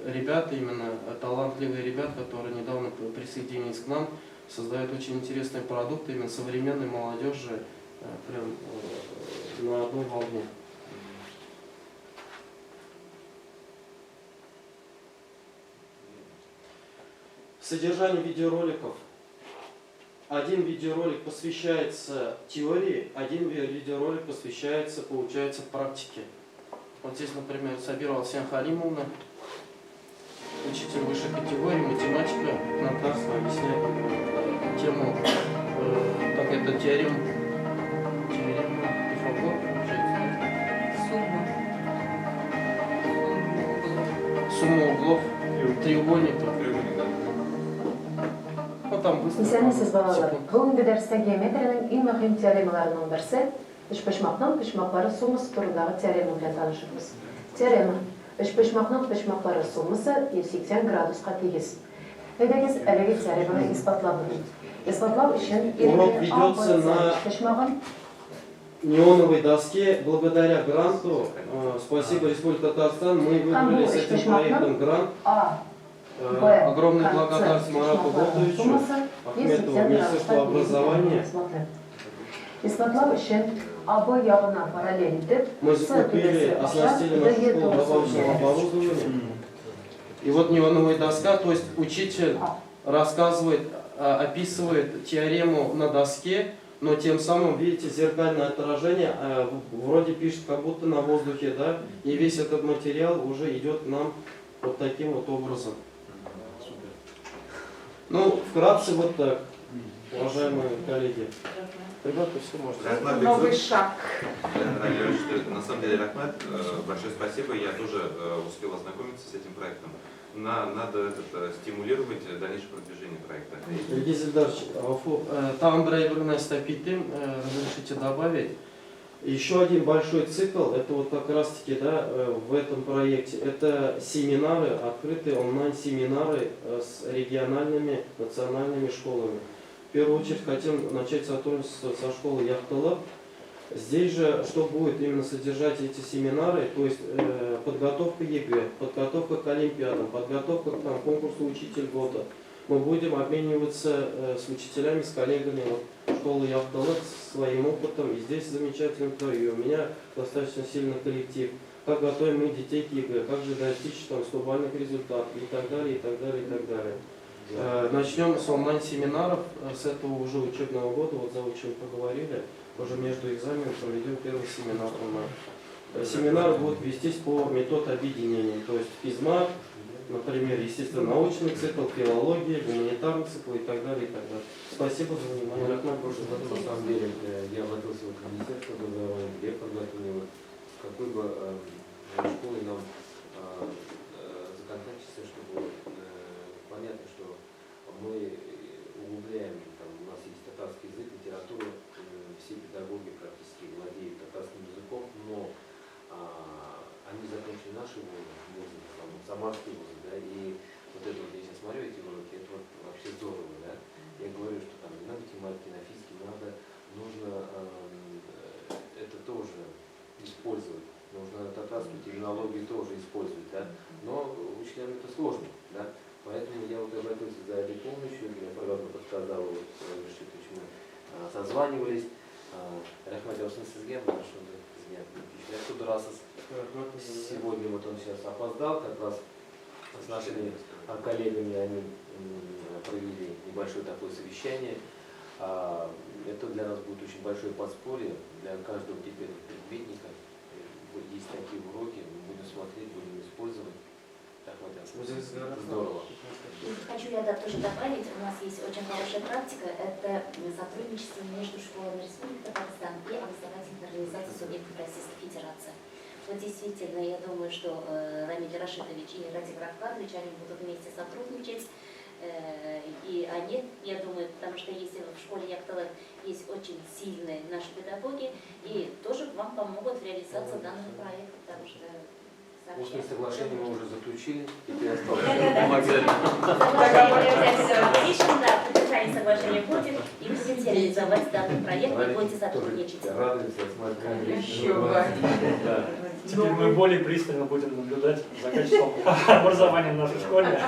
Ребята, именно талантливые ребята, которые недавно присоединились к нам, создают очень интересные продукты, именно современной молодежи, прям на одной волне. Содержание видеороликов. Один видеоролик посвящается теории, один видеоролик посвящается, получается, практике. Вот здесь, например, Сабира Алсен Халимовна, учитель высшей категории, математика, нам дарство объясняет тему, как это теорема Пифагора, сумма углов треугольника. Исәнмесез балалар. Бүгенге дәрестә геометриянең иң мөһим теоремаларының берсе өчпочмакның почмаклары суммасы турындагы теорема белән танышырбыз. Теорема: өчпочмакның почмаклары суммасы 180 градуска тигез. Әйдәгез әлеге теореманы исбатлап бирик. Исбатлау өчен урок ведется на неоновой доске. Благодаря гранту, спасибо Республике Татарстан, мы выбрали с этим проектом грант. Огромная благодарность Марату Болдовичу, Ахметову, Министерству образования. Мы закупили, оснастили нашу школу добавочным оборудованием. И вот неоновая доска, то есть учитель рассказывает, описывает теорему на доске, но тем самым, видите, зеркальное отражение, вроде пишет как будто на воздухе, да, и весь этот материал уже идет к нам вот таким вот образом. Ну, вкратце вот так, уважаемые коллеги. Ребята, все можно. Новый шаг. На самом деле, Рахмат, большое спасибо. Я тоже успел ознакомиться с этим проектом. Надо стимулировать дальнейшее продвижение проекта. Ильгиз Ильдарович, там разрешите добавить. Еще один большой цикл, это вот как раз таки, да, в этом проекте, это семинары, открытые онлайн-семинары с региональными, национальными школами. В первую очередь хотим начать сотрудничество со школой Яхтылык. Здесь же, что будет именно содержать эти семинары, то есть подготовка ЕГЭ, подготовка к олимпиадам, подготовка к конкурсу «Учитель года». Мы будем обмениваться с учителями, с коллегами школы Яхтылык, своим опытом. И здесь замечательно, и у меня достаточно сильный коллектив. Как готовим мы детей к ЕГЭ, как же достичь там 100-бальных результатов и так далее, и так далее, и так далее. Начнем с онлайн-семинаров, с этого уже учебного года, вот заучим поговорили, уже между экзаменами проведем первый семинар. Семинар будет вестись по методу объединения, то есть физмат, например, естественно-научный цикл, филология, гуманитарный цикл и так далее, и так далее. Спасибо за внимание. На самом деле, я обратился к Министерству образования, где подготовили, какой бы школы нам законтактиться, чтобы понятно, что мы углубляем, там, у нас есть татарский язык, литература, все педагоги практически владеют татарским языком, но они закончили наши вузы, там, самарские вузы, да, и вот это вот я сейчас смотрю эти уроки, это вот вообще здорово, да. Я говорю, что там на математике, на физике нужно это тоже использовать, нужно татарскую терминологию тоже использовать, да. Но учителям это сложно, да. Поэтому я вот обратился за этой помощью, мне программа подсказала, вот, мы созванивались, Рахмат Яусын сізге, сегодня вот он сейчас опоздал, как раз с нашими коллегами они провели небольшое такое совещание. Это для нас будет очень большое подспорье, для каждого теперь предметника. Есть такие уроки, мы будем смотреть, будем использовать. Здорово. Хочу я тоже добавить, у нас есть очень хорошая практика, это сотрудничество между школами Республики Татарстан и образовательной организацией субъектов Российской Федерации. Вот действительно, я думаю, что Рамиль Рашидович и Радик Рахматович, они будут вместе сотрудничать. И они, я думаю, потому что если в школе Яктылык есть очень сильные наши педагоги, и тоже вам помогут в реализации данного проекта, потому что устное соглашение мы уже заключили, теперь осталось помогать. Да, подписание соглашения будет, и будете реализовать данный проект, и будете сотрудничать. Радуемся, смотрим. Еще бы. Теперь мы более пристально будем наблюдать за качеством образования в нашей школе.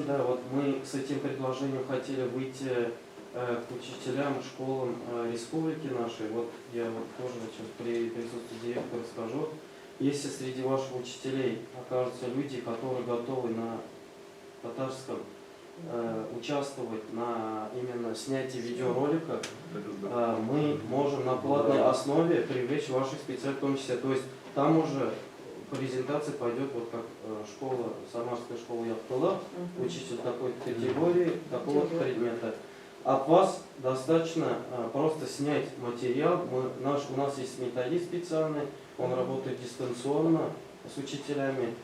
Да, вот мы с этим предложением хотели выйти к учителям, школам республики нашей. Вот я вот тоже сейчас при присутствии директора скажу. Если среди ваших учителей окажутся люди, которые готовы на татарском участвовать на именно снятии видеоролика, мы можем на платной основе привлечь ваших специалистов в том числе. То есть там уже презентация пойдет вот как школа, самарская школа Яктылык, учитель такой-то категории, такого-то предмета. От вас достаточно просто снять материал. У нас есть методист специальный, он работает дистанционно с учителями.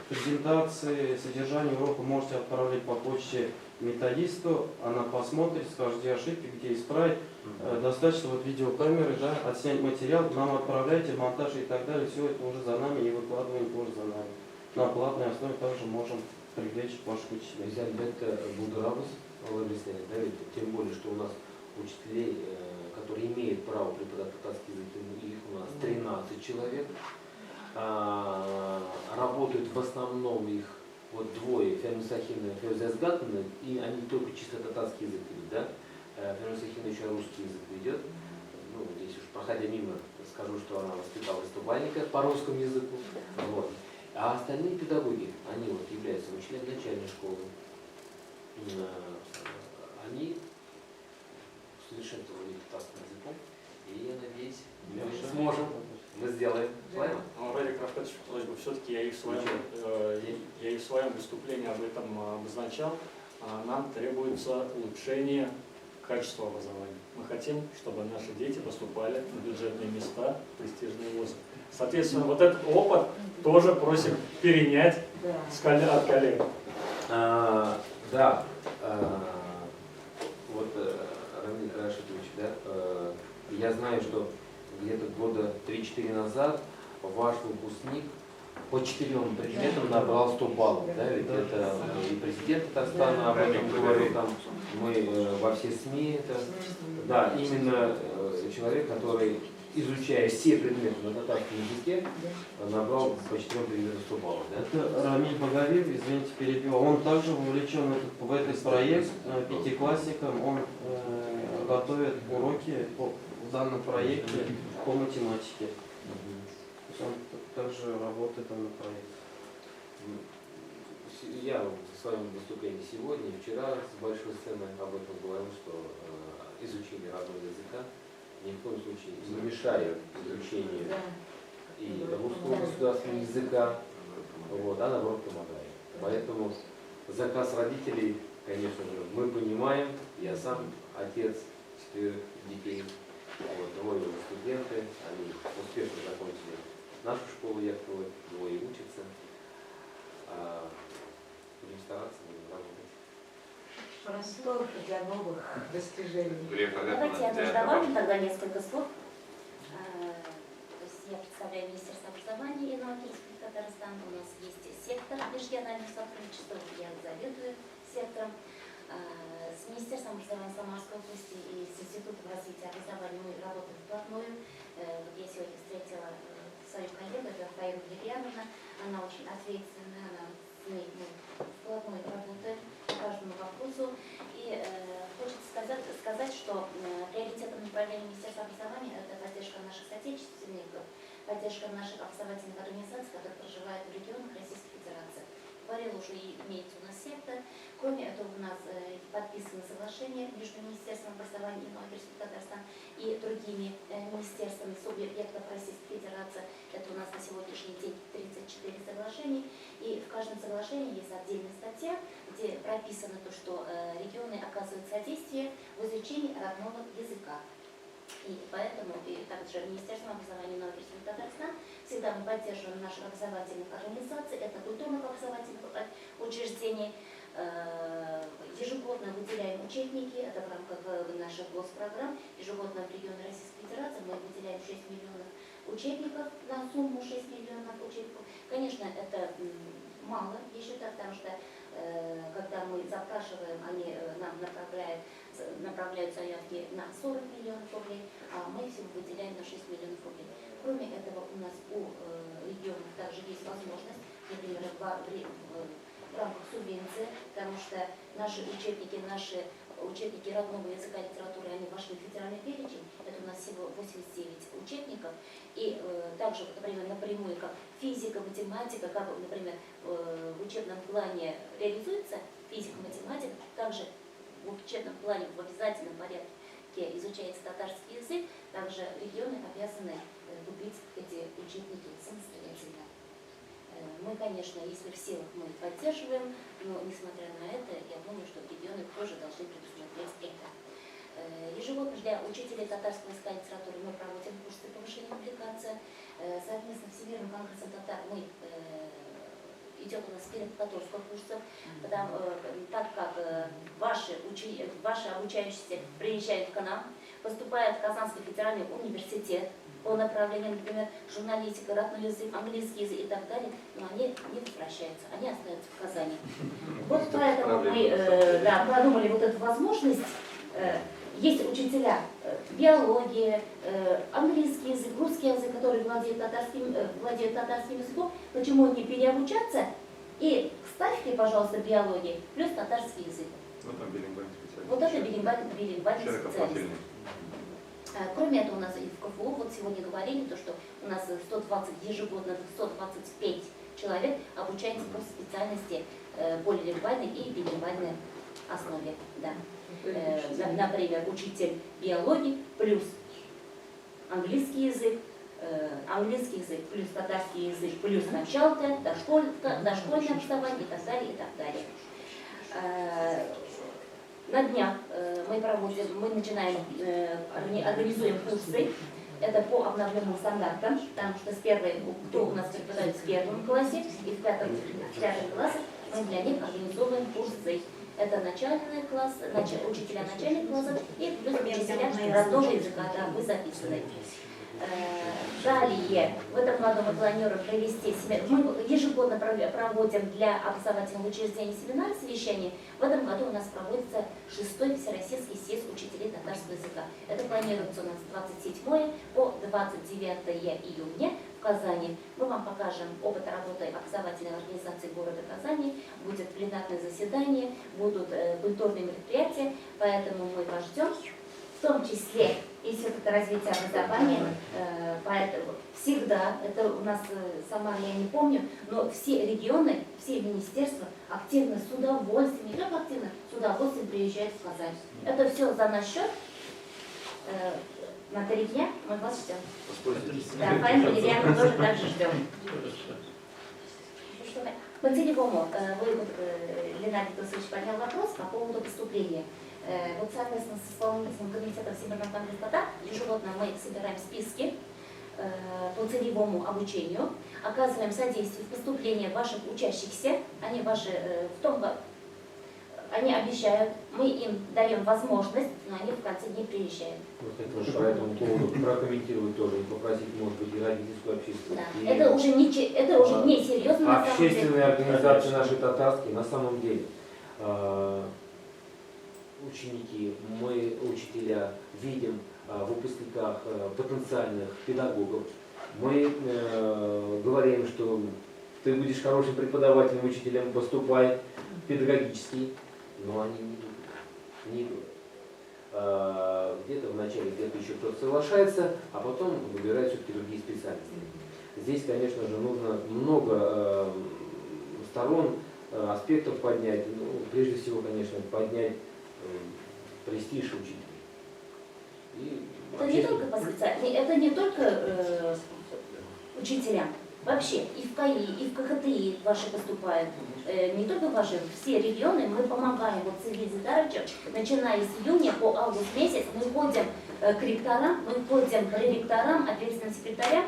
Презентации, содержание урока можете отправлять по почте методисту, она посмотрит, скажет, где ошибки, где исправить. Достаточно вот видеокамеры, да, отснять материал, нам отправляйте, монтаж и так далее, все это уже за нами и выкладываем тоже за нами. На платной основе также можем привлечь ваших учителей. Это Будуравус, да, ведь тем более, что у нас учителей, которые имеют право преподавать татарский язык, их у нас 13 человек. Работают в основном их вот двое, Фермин Сахина и Ферзя Сгатовна, и они только чисто татарский язык ведут, да? Фермин Сахина еще русский язык ведет. Ну, здесь уж проходя мимо, скажу, что она воспитала выступальника по русскому языку. Вот. А остальные педагоги, они вот являются учителями начальной школы. Они совершенствовали татарским языком, и я надеюсь, мы сможем. Мы сделаем. Радик Рафкатович, все-таки я и в своем выступлении об этом обозначал. Нам требуется улучшение качества образования. Мы хотим, чтобы наши дети поступали на бюджетные места, в престижные вузы. Соответственно, вот этот опыт тоже просим перенять от коллег. Да. Вот, Рамиль Рашидович, да, я знаю, что где-то года 3-4 назад ваш выпускник по 4 предметам набрал 100 баллов. Да? Ведь это и президент Татарстана об этом говорил, там, мы во все СМИ. Это, да, именно человек, который, изучая все предметы на татарском языке, набрал по 4 предметам 100 баллов. Да? Это Рамиль Багариев, извините, перебил. Он также вовлечен в этот проект пятиклассникам. Он готовит уроки в данном проекте по математике. Он также работает на проекте. Я в своем выступлении сегодня, вчера с большой сцены об этом говорил, что изучение родного языка ни в коем случае не мешает изучению и русского государственного языка, вот, а наоборот помогает. Поэтому заказ родителей, конечно же, мы понимаем. Я сам отец 4 детей. Вот, двое студенты, они успешно закончили нашу школу Яктылык, двое учатся. Будем стараться, будем работать. Простор для новых достижений. Давайте я тоже добавлю тогда несколько слов. возглавляю Министерство образования и науки Республики Татарстан. У нас есть сектор межрегионального сотрудничества, я заведую сектором. С Министерством образования Самарской области и с Институтом развития образования мы работаем вплотную. Вот я сегодня встретила свою коллегу, это Фаина Валерьяновна, она очень ответственная, она с ней вплотную работаем по каждому вопросу. И хочется сказать, что приоритетом направления Министерства образования это поддержка наших соотечественников, поддержка наших образовательных организаций, которые проживают в регионах Российской Федерации. Говорила уже, и имеется у нас сектор. Кроме этого, у нас подписано соглашение между Министерством образования и науки Республики Татарстан и другими министерствами, субъектов Российской Федерации. Это у нас на сегодняшний день 34 соглашений. И в каждом соглашении есть отдельная статья, где прописано то, что регионы оказывают содействие в изучении родного языка. И поэтому и также Министерство образования и науки Республики Татарстан всегда мы поддерживаем наших образовательных организаций, это культурных образовательных учреждений. Ежегодно выделяем учебники, это в рамках наших госпрограмм. Ежегодно в регионе Российской Федерации мы выделяем 6 миллионов учебников на сумму 6 миллионов учебников. Конечно, это мало, я считаю, потому что когда мы запрашиваем, они нам направляют заявки на 40 миллионов рублей, а мы всего выделяем на 6 миллионов рублей. Кроме этого, у нас у регионов также есть возможность, например, в рамках субвенции, потому что наши учебники родного языка и литературы, они вошли в федеральный перечень, это у нас всего 89 учебников, и также, например, напрямую, как физика, математика, как, например, в учебном плане реализуется физика, математика, также в учебном плане в обязательном порядке изучается татарский язык, также регионы обязаны купить эти учебники самостоятельно. Мы, конечно, если в силах, мы поддерживаем, но несмотря на это, я думаю, что регионы тоже должны предусмотреть это. Ежегодно для учителей татарского языка и литературы мы проводим курсы повышения публикации. Совместно с Всемирным конгрессом татар идет у нас переподготовка курсов, так как ваши обучающиеся приезжают к нам, поступают в Казанский федеральный университет по направлению, например, журналистика, родной язык, английский язык и так далее, но они не возвращаются, они остаются в Казани. Вот поэтому мы продумали вот эту возможность. Есть учителя биологии, английский язык, русский язык, которые владеют татарским языком. Почему не переобучаться? И ставьте, пожалуйста, биологии плюс татарский язык. Вот это билингвальный специалист. Кроме этого, у нас и в КФУ, вот сегодня говорили, то, что у нас ежегодно 125 человек обучается по специальности полилингвальной и билингвальной основе. Да. Например, учитель биологии плюс английский язык плюс татарский язык плюс началка, дошкольное образование и так далее, и так далее. На днях мы начинаем, организуем курсы, это по обновленным стандартам, потому что кто у нас преподает в первом классе и в пятом классе, мы для них организовываем курсы. Это начальный класс, учителя начальных классов и плюс учителя родного языка, да, вы записаны. Далее, в этом году мы планируем провести, мы ежегодно проводим для образовательных учреждений семинары, совещания. В этом году у нас проводится 6-й Всероссийский съезд учителей татарского языка. Это планируется у нас 27 по 29 июня в Казани. Мы вам покажем опыт работы образовательной организации города Казани, будет пленарное заседание, будут культурные мероприятия, поэтому мы вас ждем. В том числе Институт развития образования, поэтому всегда, это у нас сама я не помню, но все регионы, все министерства активно, с удовольствием, не только активно, с удовольствием приезжают в Казань. Это все за наш счет. На 3 дня мы вас ждем. Да, Фаину Валерьяновну тоже также ждем. По целевому, Ленардий Владимирович поднял вопрос по поводу поступления. Вот совместно с исполнительным комитетом Всемирного конгресса татар ежегодно мы собираем списки по целевому обучению, оказываем содействие в поступлении ваших учащихся, они ваши в том они обещают, мы им даем возможность, но они в конце не приезжают. Вот хотел по этому поводу прокомментировать тоже, и попросить, может быть, и родительскую общественность. Да. И Это уже не серьезно на самом деле. общественные организации наши татарские, на самом деле, ученики, мы, учителя, видим в выпускниках потенциальных педагогов. Мы говорим, что ты будешь хорошим преподавателем, учителем, поступай педагогический, но они не идут. Где-то в начале, где-то еще кто-то соглашается, а потом выбирают все-таки другие специальности. Здесь, конечно же, нужно много сторон, аспектов поднять. Ну, прежде всего, конечно, поднять престиж учителей. Это не только учителям. Вообще и в КАИ, и в КХТИ ваши поступают, не только ваши, все регионы, мы помогаем вот Сергею Зидаровичу, начиная с июня по август месяц, мы ходим к ректорам, мы ходим к ректорам, ответственным секретарям,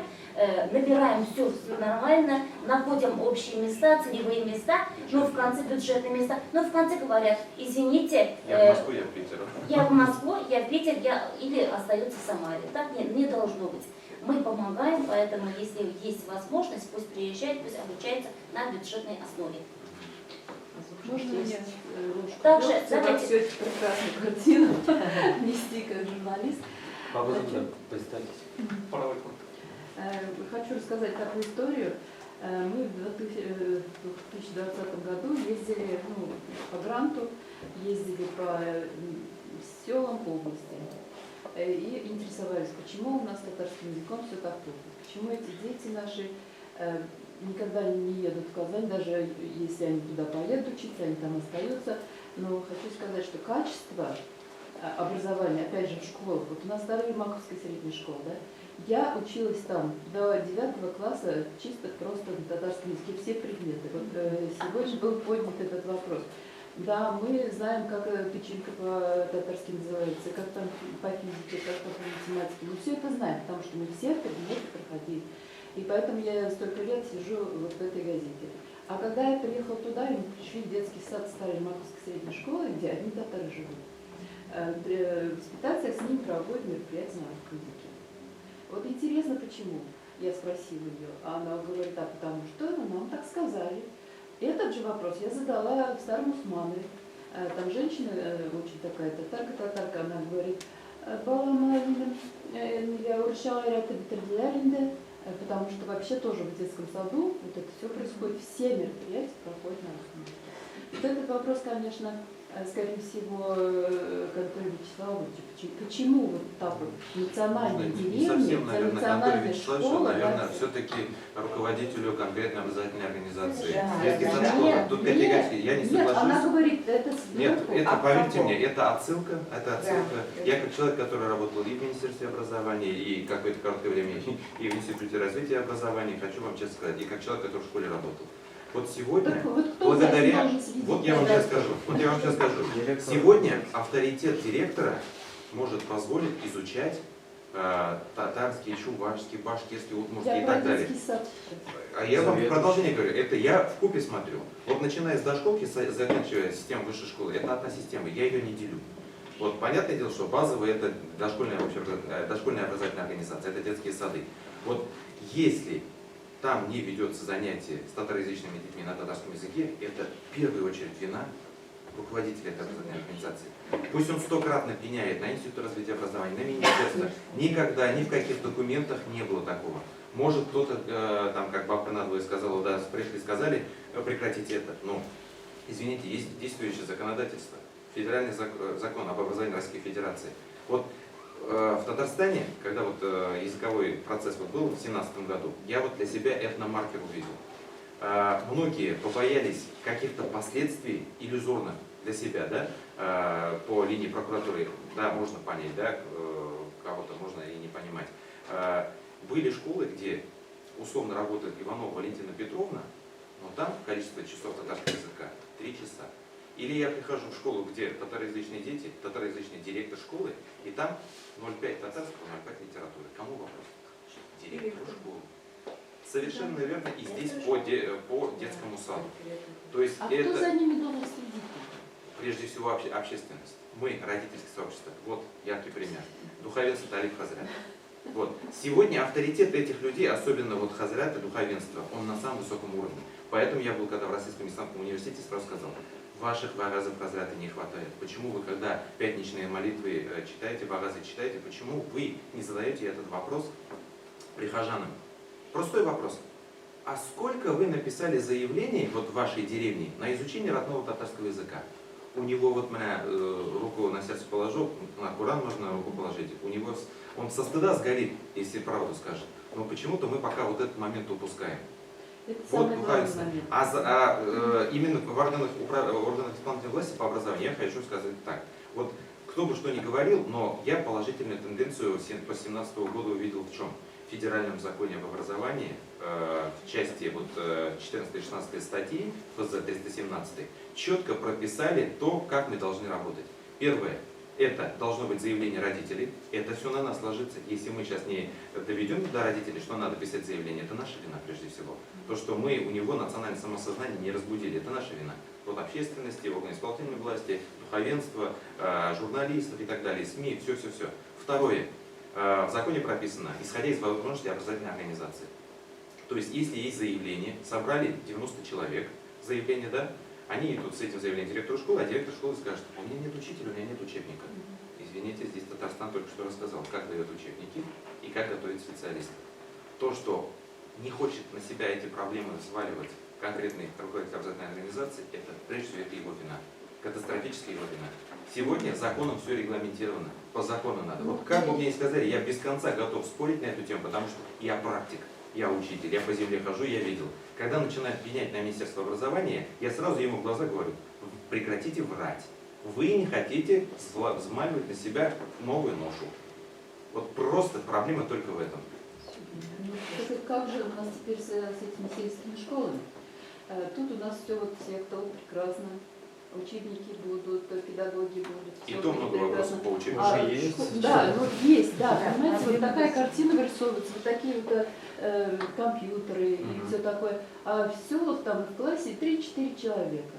набираем все нормально, находим общие места, целевые места, но в конце бюджетные места, но в конце говорят, извините, Я в Москву, я в Питер. я в Москву, я в Питер, или остается в Самаре. Так не должно быть. Мы помогаем, поэтому если есть возможность, пусть приезжает, пусть обучается на бюджетной основе. Можно мне Также, все давайте. эти прекрасную картину нести как журналист? Представьтесь. Хочу рассказать такую историю. Мы в 2020 году ездили по гранту, ездили по селам, по области. И интересовались, почему у нас татарским языком все так плохо, почему эти дети наши никогда не едут в Казань, даже если они туда поедут учиться, они там остаются. Но хочу сказать, что качество образования, опять же, в школах, вот у нас Старая Маковская средняя школа, да, я училась там до 9 класса чисто просто на татарском языке, все предметы. Вот сегодня был поднят этот вопрос. Да, мы знаем, как печенька по-татарски называется, как там по физике, как там по математике. Мы все это знаем, потому что мы все предметы проходили. И поэтому я столько лет сижу вот в этой газете. А когда я приехала туда, мы пришли в детский сад Старой Маковской средней школы, где одни татары живут. При воспитателях с ними проводят мероприятия на русском языке. Вот интересно, почему? Я спросила ее, а она говорит, а потому что нам так сказали. Этот же вопрос я задала в Старом Усманове. Там женщина, очень такая татарка, она говорит, я уршала потому что вообще тоже в детском саду вот это все происходит, все мероприятия проходят на русском языке. Вот этот вопрос, конечно, скорее всего, к Анатолию Вячеславовичу, почему вот так вот национальные деревни, совсем, наверное, национальная школа, наверное, все-таки руководителю конкретной образовательной организации. Детский сад, Нет, школа. Тут категорически я не соглашусь. Нет, она говорит, это сверху. Нет, это, от поверьте кого? мне, это отсылка. Я как человек, который работал и в Министерстве образования, и какое-то короткое время и в Институте развития образования, хочу вам честно сказать, и как человек, который в школе работал. Вот сегодня, благодаря, вот я вам сейчас скажу, сегодня авторитет директора может позволить изучать татарский, чувашский, башкирский, удмуртский и так далее. А я вам в продолжение говорю, это я вкупе смотрю. Вот начиная с дошколки, заканчивая систему высшей школы, это одна система, я ее не делю. Вот понятное дело, что базовая это дошкольная образовательная организация, это детские сады. Вот если там не ведется занятие с татароязычными детьми на татарском языке, это в первую очередь вина руководителя этой образовательной организации. Пусть он 100-кратно пеняет на Институт развития образования, на министерство. Никогда, ни в каких документах не было такого. Может кто-то, там, как бабка надвое сказала, да, пришли, сказали, прекратите это. Но, извините, есть действующее законодательство. Федеральный закон об образовании Российской Федерации. Вот в Татарстане, когда вот языковой процесс вот был в 2017 году, я вот для себя этномаркер увидел. Многие побоялись каких-то последствий иллюзорных для себя, да, по линии прокуратуры, да, можно понять, да, кого-то можно и не понимать. Были школы, где условно работает Иванова Валентина Петровна, но там количество часов татарского языка 3 часа. Или я прихожу в школу, где татароязычные дети, татароязычный директор школы, и там 0,5 татарского, 0,5 литературы. Кому вопрос? Директору школы. Совершенно верно, и здесь по детскому саду. То есть А это... кто за ними должен следить? прежде всего общественность. Мы, родительское сообщество, вот яркий пример. Духовенство Талиб Хазрят. Вот. Сегодня авторитет этих людей, особенно вот Хазрят и духовенство, он на самом высоком уровне. Поэтому я был, когда в Российском исламском университете, сразу сказал, ваших вагазов Хазрята не хватает. Почему вы, когда пятничные молитвы читаете, вагазы читаете, почему вы не задаете этот вопрос прихожанам? Простой вопрос. А сколько вы написали заявлений вот в вашей деревне на изучение родного татарского языка? У него вот меня руку на сердце положу, на Коран можно руку положить, у него он со стыда сгорит, если правду скажет. Но почему-то мы пока вот этот момент упускаем. Это Вот самый главный момент. Именно в органах исполнительной власти по образованию я хочу сказать так. Вот кто бы что ни говорил, но я положительную тенденцию по 2017 году увидел в чем? В федеральном законе об образовании в части вот 14-16 статьи ФЗ 317 четко прописали то, как мы должны работать. Первое. Это должно быть заявление родителей. Это все на нас ложится. Если мы сейчас не доведем до родителей, что надо писать заявление, это наша вина прежде всего. То, что мы у него национальное самосознание не разбудили, это наша вина. От общественности, органы исполнительной власти, духовенства, журналистов и так далее, СМИ, все-все-все. Второе. В законе прописано, исходя из возможностей образовательной организации. То есть, если есть заявление, собрали 90 человек, заявление, да, они идут с этим заявлением директору школы, а директор школы скажет, у меня нет учителя, у меня нет учебника. Извините, здесь Татарстан только что рассказал, как дает учебники и как готовит специалистов. То, что не хочет на себя эти проблемы сваливать конкретный руководитель образовательной организации, это прежде всего это его вина. Катастрофически его вина. Сегодня законом все регламентировано. По закону надо. Вот как бы мне ни сказали, я без конца готов спорить на эту тему, потому что я практик, я учитель, я по земле хожу, я видел. Когда начинают пенять на Министерство образования, я сразу ему в глаза говорю, прекратите врать. Вы не хотите взмаливать на себя новую ношу. Вот просто проблема только в этом. Как же у нас теперь с этими сельскими школами? Тут у нас все вот прекрасно. Учебники будут, педагоги будут. И то много вопросов по учебнику. Да, ну есть, да, понимаете, вот такая картина вырисовывается, вот такие вот компьютеры и все такое. А все вот там в классе 3-4 человека.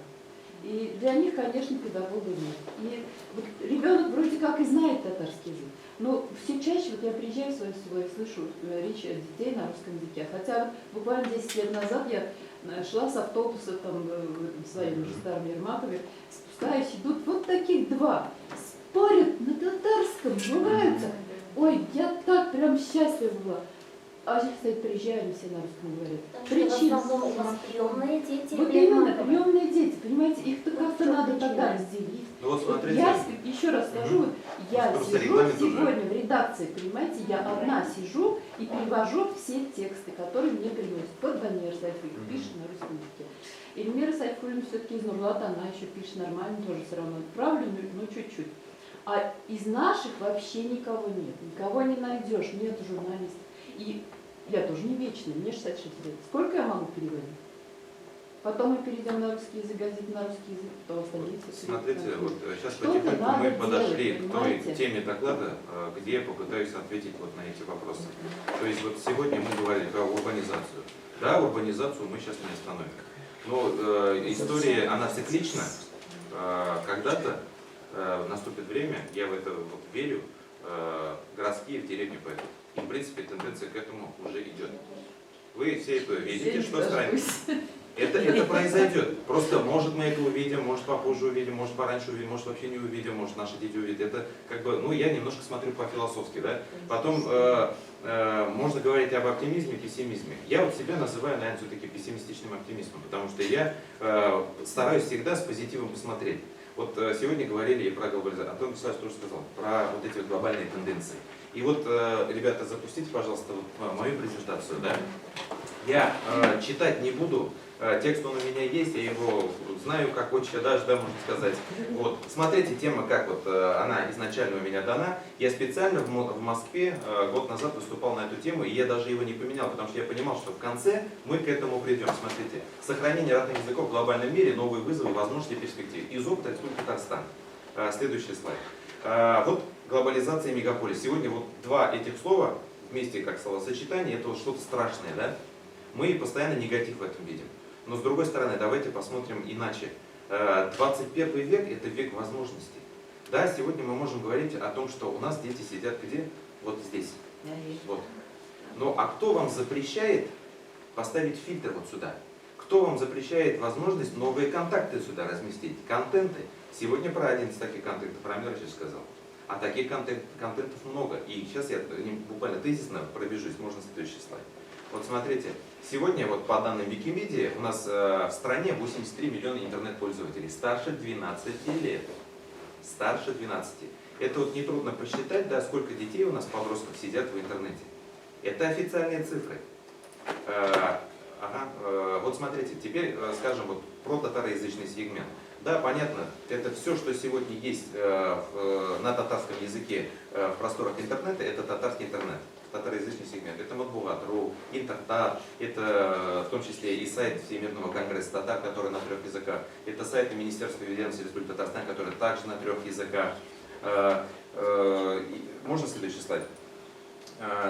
И для них, конечно, педагога нет. И вот ребенок вроде как и знает татарский язык, но все чаще, вот я приезжаю в свое село и слышу речь детей на русском языке. Хотя буквально 10 лет назад я шла с автобуса там, в своем уже старом Ермакове, спускаюсь, идут вот таких два, спорят на татарском, ругаются. Ой, я так прям счастлива была. А сейчас, кстати, приезжали, все на русском говорят. Причина. В основном у вас приемные дети. Вот именно, приемные дети, понимаете, их-то как-то надо тогда разделить. Ну вот смотрите. Я еще раз скажу, вот, я сижу сегодня в редакции, понимаете, я одна сижу и перевожу все тексты, которые мне приносят. Вот Даниэль Сайфуллин пишет на русском языке. Эльмира Сайфуллин все-таки из Нурлата, она еще пишет нормально, тоже все равно правлю, но чуть-чуть. А из наших вообще никого нет, никого не найдешь, нет журналистов. И я тоже не вечная, мне 66 лет. Сколько я могу переводить? Потом мы перейдем на русский язык, газеты на русский язык, потом останется. Смотрите, вот сейчас потихоньку мы подошли к той теме доклада, где я попытаюсь ответить вот на эти вопросы. То есть вот сегодня мы говорили про урбанизацию. Да, урбанизацию мы сейчас не остановим. Но история, она циклична. Когда-то наступит время, я в это вот верю, городские в деревню пойдут. И, в принципе, тенденция к этому уже идет. Вы все это видите, что стране. Это произойдет. Просто, может, мы это увидим, может, попозже увидим, может, пораньше увидим, может, вообще не увидим, может, наши дети увидят. Это как бы, ну, я немножко смотрю по-философски, да. Потом, можно говорить об оптимизме, пессимизме. Я вот себя называю, наверное, все-таки пессимистичным оптимистом, потому что я стараюсь всегда с позитивом посмотреть. Вот сегодня говорили и про глобализацию. Антон Николаевич тоже сказал про вот эти вот глобальные тенденции. И вот, ребята, запустите, пожалуйста, вот мою презентацию, да. Я читать не буду, текст он у меня есть, я его знаю как отче, даже, да, можно сказать. Вот, смотрите, тема как вот, она изначально у меня дана. Я специально в Москве год назад выступал на эту тему, и я даже его не поменял, потому что я понимал, что в конце мы к этому придем. Смотрите, сохранение родных языков в глобальном мире, новые вызовы, возможности и перспективы. Из опыта Республики Татарстан. Следующий слайд. Вот глобализация и мегаполис. Сегодня вот два этих слова вместе как словосочетание, это вот что-то страшное, да? Мы постоянно негатив в этом видим. Но с другой стороны, давайте посмотрим иначе. 21 век – это век возможностей. Да, сегодня мы можем говорить о том, что у нас дети сидят где? Вот здесь. Вот. Ну а кто вам запрещает поставить фильтр вот сюда? Кто вам запрещает возможность новые контакты сюда разместить? Контенты. Сегодня про 11 таких контентов, про мир сейчас сказал. А таких контентов много. И сейчас я буквально тезисно пробежусь, можно следующий слайд. Вот смотрите, сегодня вот по данным Викимедиа у нас в стране 83 миллиона интернет-пользователей старше 12 лет. Старше 12. Это вот нетрудно посчитать, да, сколько детей у нас, подростков, сидят в интернете. Это официальные цифры. Вот смотрите, теперь скажем вот про татароязычный сегмент. Да, понятно, это все, что сегодня есть на татарском языке в просторах интернета, это татарский интернет, татароязычный сегмент. Это Матбугат.ру, Интертат, это в том числе и сайт Всемирного конгресса татар, который на 3 языках, это сайты Министерства ведомства Республики Татарстан, который также на 3 языках. Можно следующий слайд?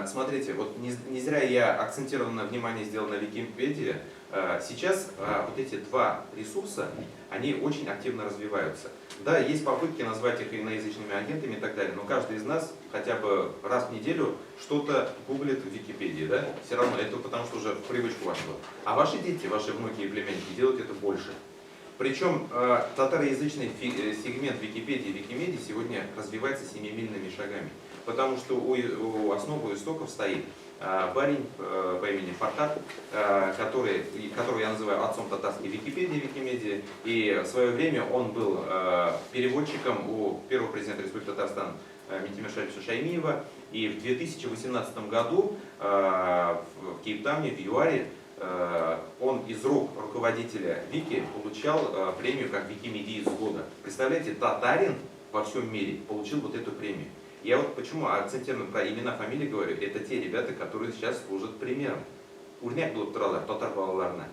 Смотрите, вот не зря я акцентированное внимание сделал на Википедии. Сейчас вот эти два ресурса, они очень активно развиваются. Да, есть попытки назвать их иноязычными агентами и так далее, но каждый из нас хотя бы раз в неделю что-то гуглит в Википедии, да? Все равно это потому, что уже в привычку вошло. А ваши дети, ваши внуки и племянники делают это больше. Причем татароязычный сегмент Википедии и Викимедии сегодня развивается семимильными шагами. Потому что у основы истоков стоит парень по имени Фархат, которого я называю отцом татарской Википедии, Викимедии. И в свое время он был переводчиком у первого президента Республики Татарстан Митимир-Шариповича Шаймиева. И в 2018 году в Кейптауне, в ЮАРе, он из рук руководителя Вики получал премию как Викимедиец года. Представляете, татарин во всем мире получил вот эту премию. Я вот почему акцентированно про имена, фамилии говорю, это те ребята, которые сейчас служат примером. Урняк Блуптуралар, татар балаларна.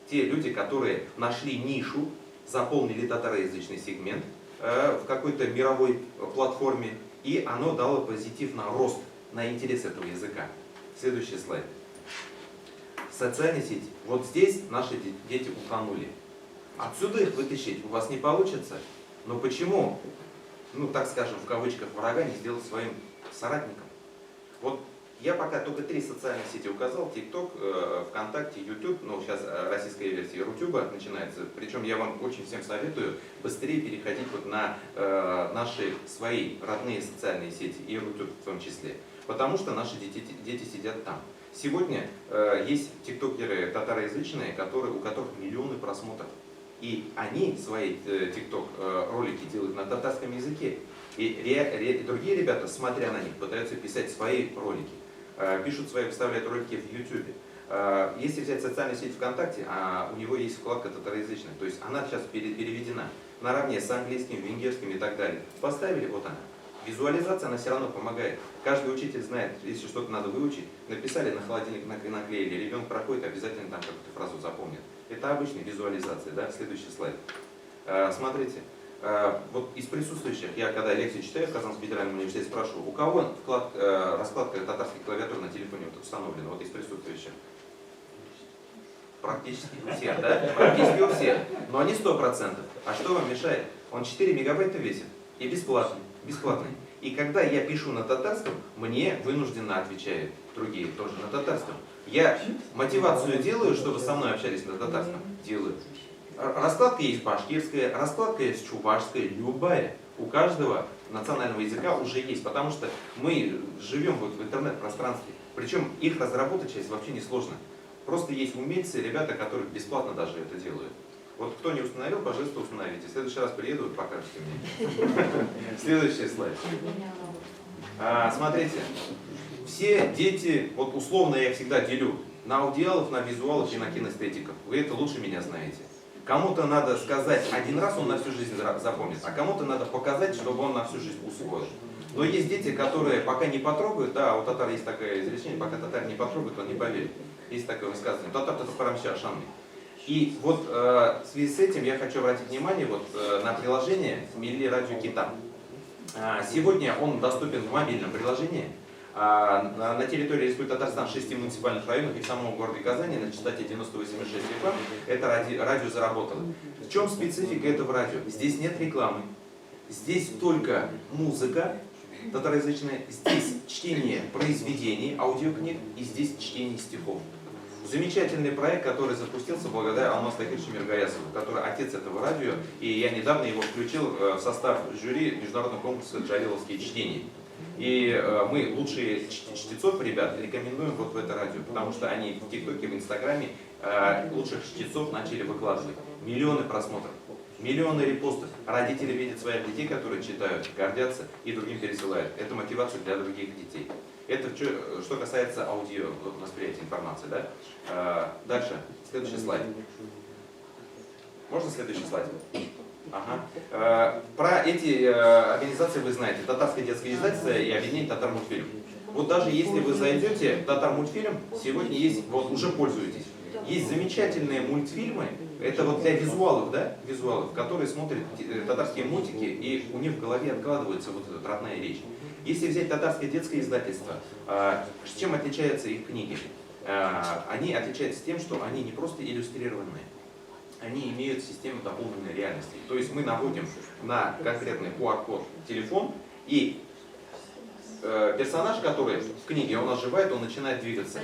Те люди, которые нашли нишу, заполнили татароязычный сегмент в какой-то мировой платформе, и оно дало позитив на рост, на интерес этого языка. Следующий слайд. Социальные сети. Вот здесь наши дети утонули. Отсюда их вытащить у вас не получится. Но почему? Ну, так скажем, в кавычках, врага не сделать своим соратником. Вот я пока только 3 социальных сети указал: ТикТок, ВКонтакте, YouTube, ну, сейчас российская версия Рутюба начинается. Причем я вам очень всем советую быстрее переходить вот на наши свои родные социальные сети, и Рутюб в том числе. Потому что наши дети сидят там. Сегодня есть тиктокеры татароязычные, у которых миллионы просмотров. И они свои тикток-ролики делают на татарском языке. И другие ребята, смотря на них, пытаются писать свои ролики. Пишут свои, вставляют ролики в YouTube. Если взять социальную сеть ВКонтакте, у него есть вкладка татароязычная. То есть она сейчас переведена наравне с английским, венгерским и так далее. Поставили, вот она. Визуализация, она все равно помогает. Каждый учитель знает, если что-то надо выучить, написали на холодильник, наклеили, ребенок проходит, обязательно там какую-то фразу запомнит. Это обычная визуализация, да? Следующий слайд. Смотрите, вот из присутствующих, я когда лекции читаю в Казанском федеральном университете, спрашиваю, у кого раскладка татарской клавиатуры на телефоне вот установлена, вот из присутствующих? Практически у всех, да? Практически у всех. Но они 100%. А что вам мешает? Он 4 мегабайта весит и бесплатный. И когда я пишу на татарском, мне вынужденно отвечают другие тоже на татарском. Я мотивацию делаю, чтобы со мной общались на татарском. Делаю. Раскладка есть башкирская, раскладка есть чувашская, любая. У каждого национального языка уже есть, потому что мы живем вот в интернет-пространстве. Причем их разработать часть вообще не сложно. Просто есть умельцы, ребята, которые бесплатно даже это делают. Вот кто не установил, пожалуйста, установите. В следующий раз приеду, покажете мне. Следующий слайд. Смотрите, все дети, вот условно я их всегда делю на аудиалов, на визуалов и на кинестетиков. Вы это лучше меня знаете. Кому-то надо сказать один раз, он на всю жизнь запомнит, а кому-то надо показать, чтобы он на всю жизнь усвоил. Но есть дети, которые пока не потрогают, да, у татар есть такое изречение, пока татар не потрогает, он не поверит. Есть такое высказывание. Татар-то парамся шанный. И вот в связи с этим я хочу обратить внимание вот, на приложение Милли Радио Китаб. Сегодня он доступен в мобильном приложении, На территории Республики Татарстан в 6 муниципальных районах и в самом городе Казани на частоте 98,6 FM это радио заработало. В чем специфика этого радио? Здесь нет рекламы, здесь только музыка татароязычная, здесь чтение произведений, аудиокниг и здесь чтение стихов. Замечательный проект, который запустился благодаря Алмазу Тахировичу Миргаясову, который отец этого радио, и я недавно его включил в состав жюри международного конкурса «Джалиловские чтения». И мы лучшие чтецов, ребят, рекомендуем вот в это радио, потому что они в ТикТоке, в Инстаграме лучших чтецов начали выкладывать. Миллионы просмотров, миллионы репостов. Родители видят своих детей, которые читают, гордятся и другим пересылают. Это мотивация для других детей. Это что касается аудио восприятия информации. Да? Дальше, следующий слайд. Можно следующий слайд? Ага. Про эти организации вы знаете. Татарское детское издательство и объединение Татар-мультфильм. Вот даже если вы зайдете в Татар-мультфильм, сегодня есть, вот уже пользуетесь, есть замечательные мультфильмы, это вот для визуалов, да, визуалов, которые смотрят татарские мультики, и у них в голове откладывается вот эта родная речь. Если взять татарское детское издательство, чем отличаются их книги? Они отличаются тем, что они не просто иллюстрированные, они имеют систему дополненной реальности. То есть мы наводим на конкретный QR-код телефон, и персонаж, который в книге, он оживает, он начинает двигаться.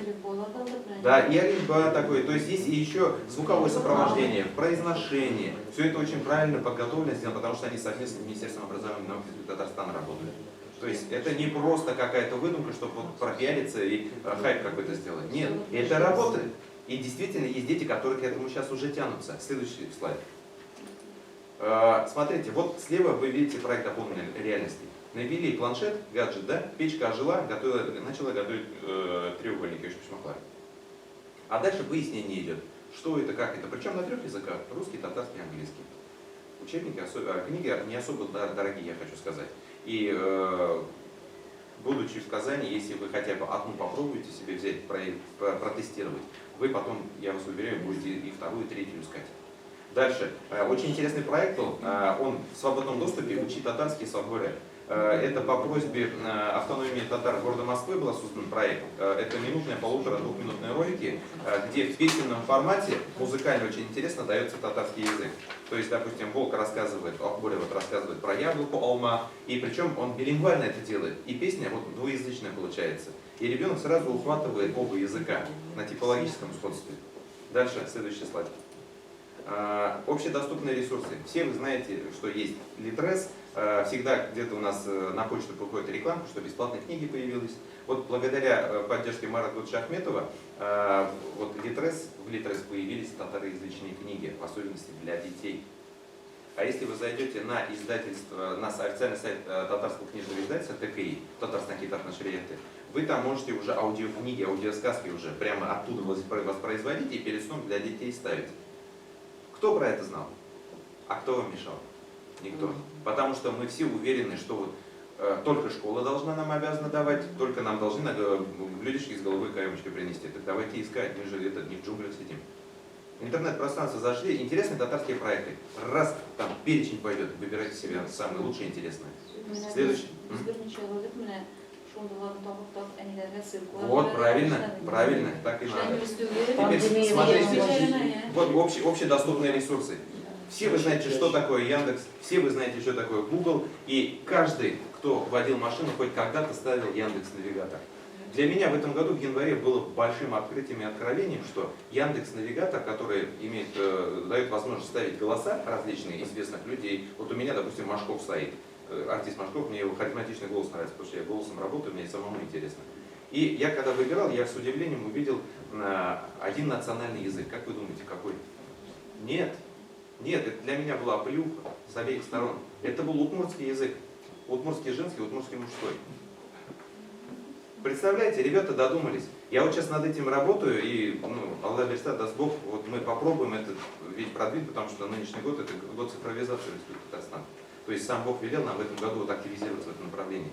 Да, и алифба такой. То есть здесь и еще звуковое сопровождение, произношение. Все это очень правильно подготовлено, сделано, потому что они совместно с Министерством образования и науки Татарстана работают. То есть это не просто какая-то выдумка, чтобы вот пропиариться и хайп какой-то сделать. Нет, это работает. И действительно есть дети, которые к этому сейчас уже тянутся. Следующий слайд. Смотрите, вот слева вы видите проект дополненной реальности. Навели планшет, гаджет, да? Печка ожила, начала готовить треугольники Шпишмахлар. А дальше выяснение идет, что это, как это. Причем на 3 языках: русский, татарский, английский. Учебники, книги не особо дорогие, я хочу сказать. И будучи в Казани, если вы хотя бы одну попробуете себе взять, протестировать, вы потом, я вас уверяю, будете и вторую, и третью искать. Дальше. Очень интересный проект был. Он в свободном доступе, «Учи татарский с Алгория». Это по просьбе автономии татар города Москвы был создан проект. Это минутные, 1,5-2-минутные ролики, где в песенном формате музыкально очень интересно дается татарский язык. То есть, допустим, Волк рассказывает, Акбуря вот рассказывает про яблоку алма, и причем он билингвально это делает. И песня вот двуязычная получается. И ребенок сразу ухватывает оба языка на типологическом сходстве. Дальше, следующий слайд. Общедоступные ресурсы. Все вы знаете, что есть Литрес. Всегда где-то у нас на почту приходит рекламка, что бесплатные книги появились. Вот благодаря поддержке Марата Ахметова вот в Литрес появились татароязычные книги, в особенности для детей. А если вы зайдете на издательство, на официальный сайт татарского книжного издательства ТКИ, Татарстан Китап Нашриеты, вы там можете уже аудиокниги, аудиосказки уже прямо оттуда воспроизводить и перед сном для детей ставить. Кто про это знал? А кто вам мешал? Никто. Потому что мы все уверены, что вот только школа должна нам обязана давать, только нам должны на блюдечке с головой каемочкой принести. Так давайте искать, мы же это не в джунглях сидим. Интернет-пространство зашли, интересные татарские проекты. Раз там перечень пойдет, выбирайте себе самые лучшие интересные. Следующий. Вот, правильно, так и надо. Теперь смотрите, вот общедоступные ресурсы. Все вы знаете, что такое Яндекс, все вы знаете, что такое Google, и каждый, кто водил машину, хоть когда-то ставил Яндекс.Навигатор. Для меня в этом году, в январе, было большим открытием и откровением, что Яндекс.Навигатор, который дает возможность ставить голоса различные известных людей, вот у меня, допустим, Машков стоит, артист Машков, мне его харизматичный голос нравится, потому что я голосом работаю, мне самому интересно. И я когда выбирал, я с удивлением увидел один национальный язык. Как вы думаете, какой? Нет, это для меня была плюха с обеих сторон. Это был удмуртский язык. Удмуртский женский, удмуртский мужской. Представляете, ребята додумались. Я вот сейчас над этим работаю, и Аллах Берста, даст Бог, вот мы попробуем это ведь продвинуть, потому что нынешний год это год цифровизации Республики Татарстан. То есть сам Бог велел нам в этом году вот активизироваться в этом направлении.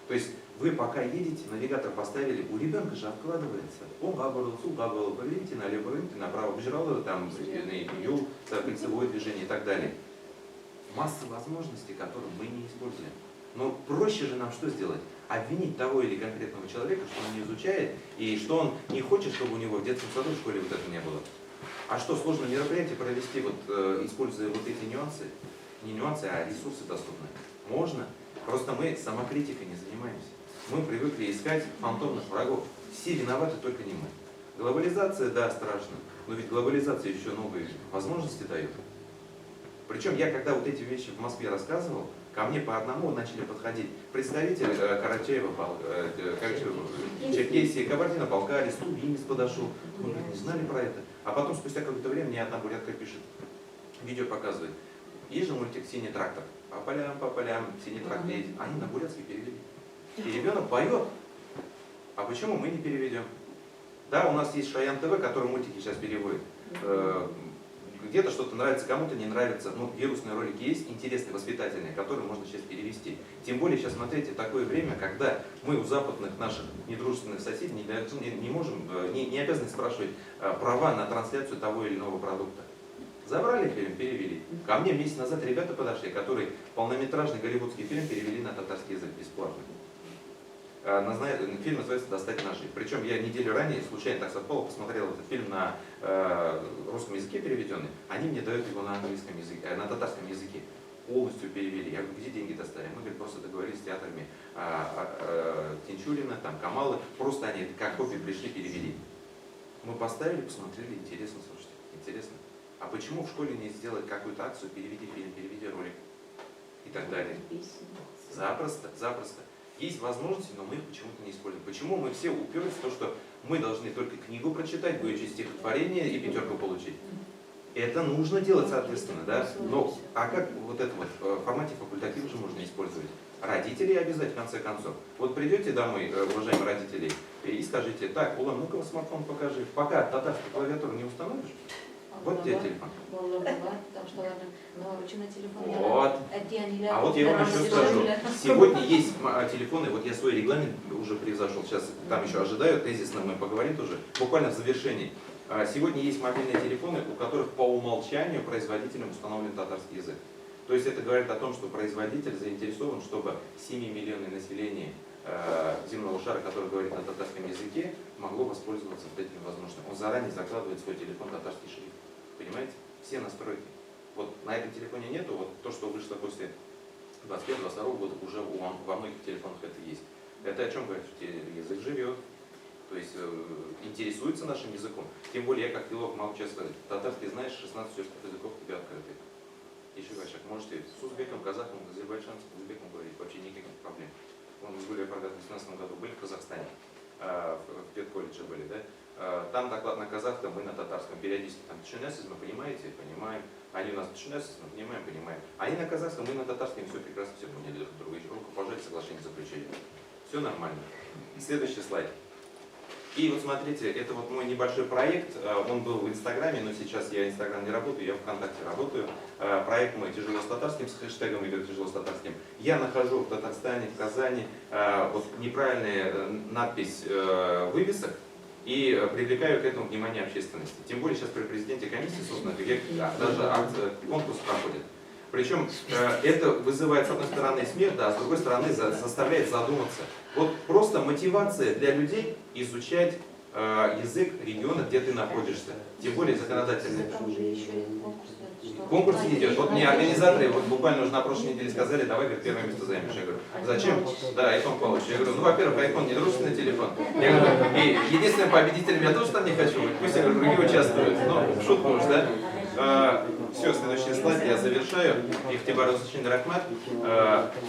То есть вы пока едете, навигатор поставили, у ребенка же откладывается. Он габарил, поверните налево, поверните направо, бежал там юг, кольцевое движение и так далее. Масса возможностей, которые мы не используем. Но проще же нам что сделать? обвинить того или конкретного человека, что он не изучает, и что он не хочет, чтобы у него в детском саду, в школе вот это не было. А что, сложно мероприятие провести, вот, используя вот эти нюансы? Не нюансы, а ресурсы доступны. Можно. Просто мы самокритикой не занимаемся. Мы привыкли искать фантомных врагов. Все виноваты, только не мы. Глобализация, да, страшно. Но ведь глобализация еще новые возможности дает. Причем я, когда вот эти вещи в Москве рассказывал, ко мне по одному начали подходить представители Черкесии, Кабардино-Балкарии, Тувинец подошел. Мы говорит, не знали про это. А потом, спустя какое-то время, мне одна бурятка пишет, видео показывает. Есть же мультик «Синий трактор». По полям, синий трактор едет. Они на бурятский перевели. И ребенок поет. А почему мы не переведем? Да, у нас есть Шаян ТВ, который мультики сейчас переводит. Где-то что-то нравится, кому-то не нравится. Ну, вирусные ролики есть, интересные, воспитательные, которые можно сейчас перевести. Тем более сейчас, смотрите, такое время, когда мы у западных наших недружественных соседей не можем, не обязаны спрашивать права на трансляцию того или иного продукта. Забрали фильм, перевели. Ко мне месяц назад ребята подошли, которые полнометражный голливудский фильм перевели на татарский язык бесплатно. Фильм называется «Достать ножи». Причем я неделю ранее, случайно так совпало, посмотрел этот фильм на русском языке переведенный. Они мне дают его на английском языке, на татарском языке. Полностью перевели. Я говорю, где деньги достали? Мы, говорит, просто договорились с театрами Тинчурина, там, Камалы. Просто они как копии пришли, перевели. Мы поставили, посмотрели, интересно, слушайте, интересно. А почему в школе не сделать какую-то акцию, переведи фильм, переведи ролик и так далее? Запросто, запросто. Есть возможности, но мы их почему-то не используем. Почему мы все уперлись в то, что мы должны только книгу прочитать, выучить стихотворение и пятерку получить? Это нужно делать, соответственно, да? Но, а как вот это вот в формате факультатива же можно использовать? Родителей обязать, в конце концов. Вот придете домой, уважаемые родители, и скажите, так, Улан, ну-ка смартфон покажи. Пока татарскую клавиатуру не установишь, вот тебе телефон. Вот. А вот я вам еще скажу. Сегодня есть телефоны, вот я свой регламент уже превзошел. Сейчас там еще ожидаю, тезисно мы поговорим тоже. Буквально в завершении. Сегодня есть мобильные телефоны, у которых по умолчанию производителем установлен татарский язык. То есть это говорит о том, что производитель заинтересован, чтобы 7-миллионное население земного шара, который говорит на татарском языке, могло воспользоваться вот этими возможностями. Он заранее закладывает в свой телефон татарский шрифт. Понимаете? Все настройки. Вот на этом телефоне нету, вот то, что вышло после 21-22 года, уже во многих телефонах это есть. Это о чем говорит? Что язык живет, то есть интересуется нашим языком. Тем более я как филолог могу честно сказать, татарский знаешь, 16 языков тебе открыты. Еще Ващак, можете с узбеком, казахом, азербайджанцем, узбеком говорить, вообще никаких проблем. Мы с Гулей, правда, в 2018 году были в Казахстане, в педколледже были, да? Там доклад на казахском, мы на татарском. Периодически там тшинесиз, мы понимаете, понимаем. Они у нас тшинесиз, мы понимаем, понимаем. Они на казахском, мы на татарском, все прекрасно, все поняли друг друга. Руку пожали, соглашение заключили. Все нормально. Следующий слайд. И вот смотрите, это вот мой небольшой проект, он был в Инстаграме, но сейчас я Инстаграм не работаю, я ВКонтакте работаю. Проект мой «Тяжело с татарским», с хэштегом идет «Тяжело с татарским». Я нахожу в Татарстане, в Казани вот неправильная надпись вывесок и привлекаю к этому внимание общественности. Тем более сейчас при президенте комиссии создана, где даже конкурс проходит. Причем это вызывает, с одной стороны, смех, да, а с другой стороны, заставляет задуматься. Вот просто мотивация для людей изучать язык региона, где ты находишься. Тем более законодательный. Конкурс идет. Вот мне организаторы вот буквально уже на прошлой неделе сказали, давай, говорит, первое место займешь. Я говорю, зачем? Да, iPhone получишь. Я говорю, ну, во-первых, iPhone не дружественный телефон. Я говорю, и единственным победителем я тоже там не хочу быть. Пусть, я говорю, другие участвуют. Ну, в шутку уж, да? Все, следующий слайд, я завершаю. Ихтибар Усачин Рахмат.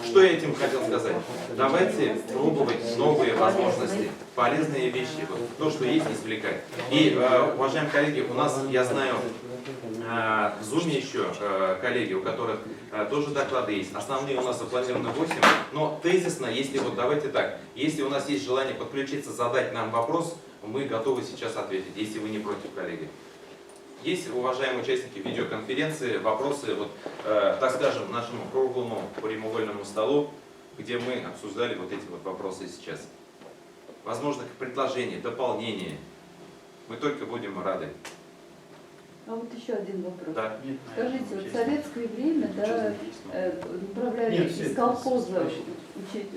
Что я этим хотел сказать? Давайте пробовать новые возможности, полезные вещи, вот, то, что есть, извлекать. И, уважаемые коллеги, у нас, я знаю, в Zoom еще коллеги, у которых тоже доклады есть. Основные у нас запланированы 8, но тезисно, если вот давайте так, если у нас есть желание подключиться, задать нам вопрос, мы готовы сейчас ответить, если вы не против, коллеги. Есть, уважаемые участники видеоконференции, вопросы, вот, так скажем, нашему круглому прямоугольному столу, где мы обсуждали вот эти вот вопросы сейчас. Возможно, предложения, дополнения. Мы только будем рады. А вот еще один вопрос. Да. Скажите, вот в советское время, да, направляли из колхоза учить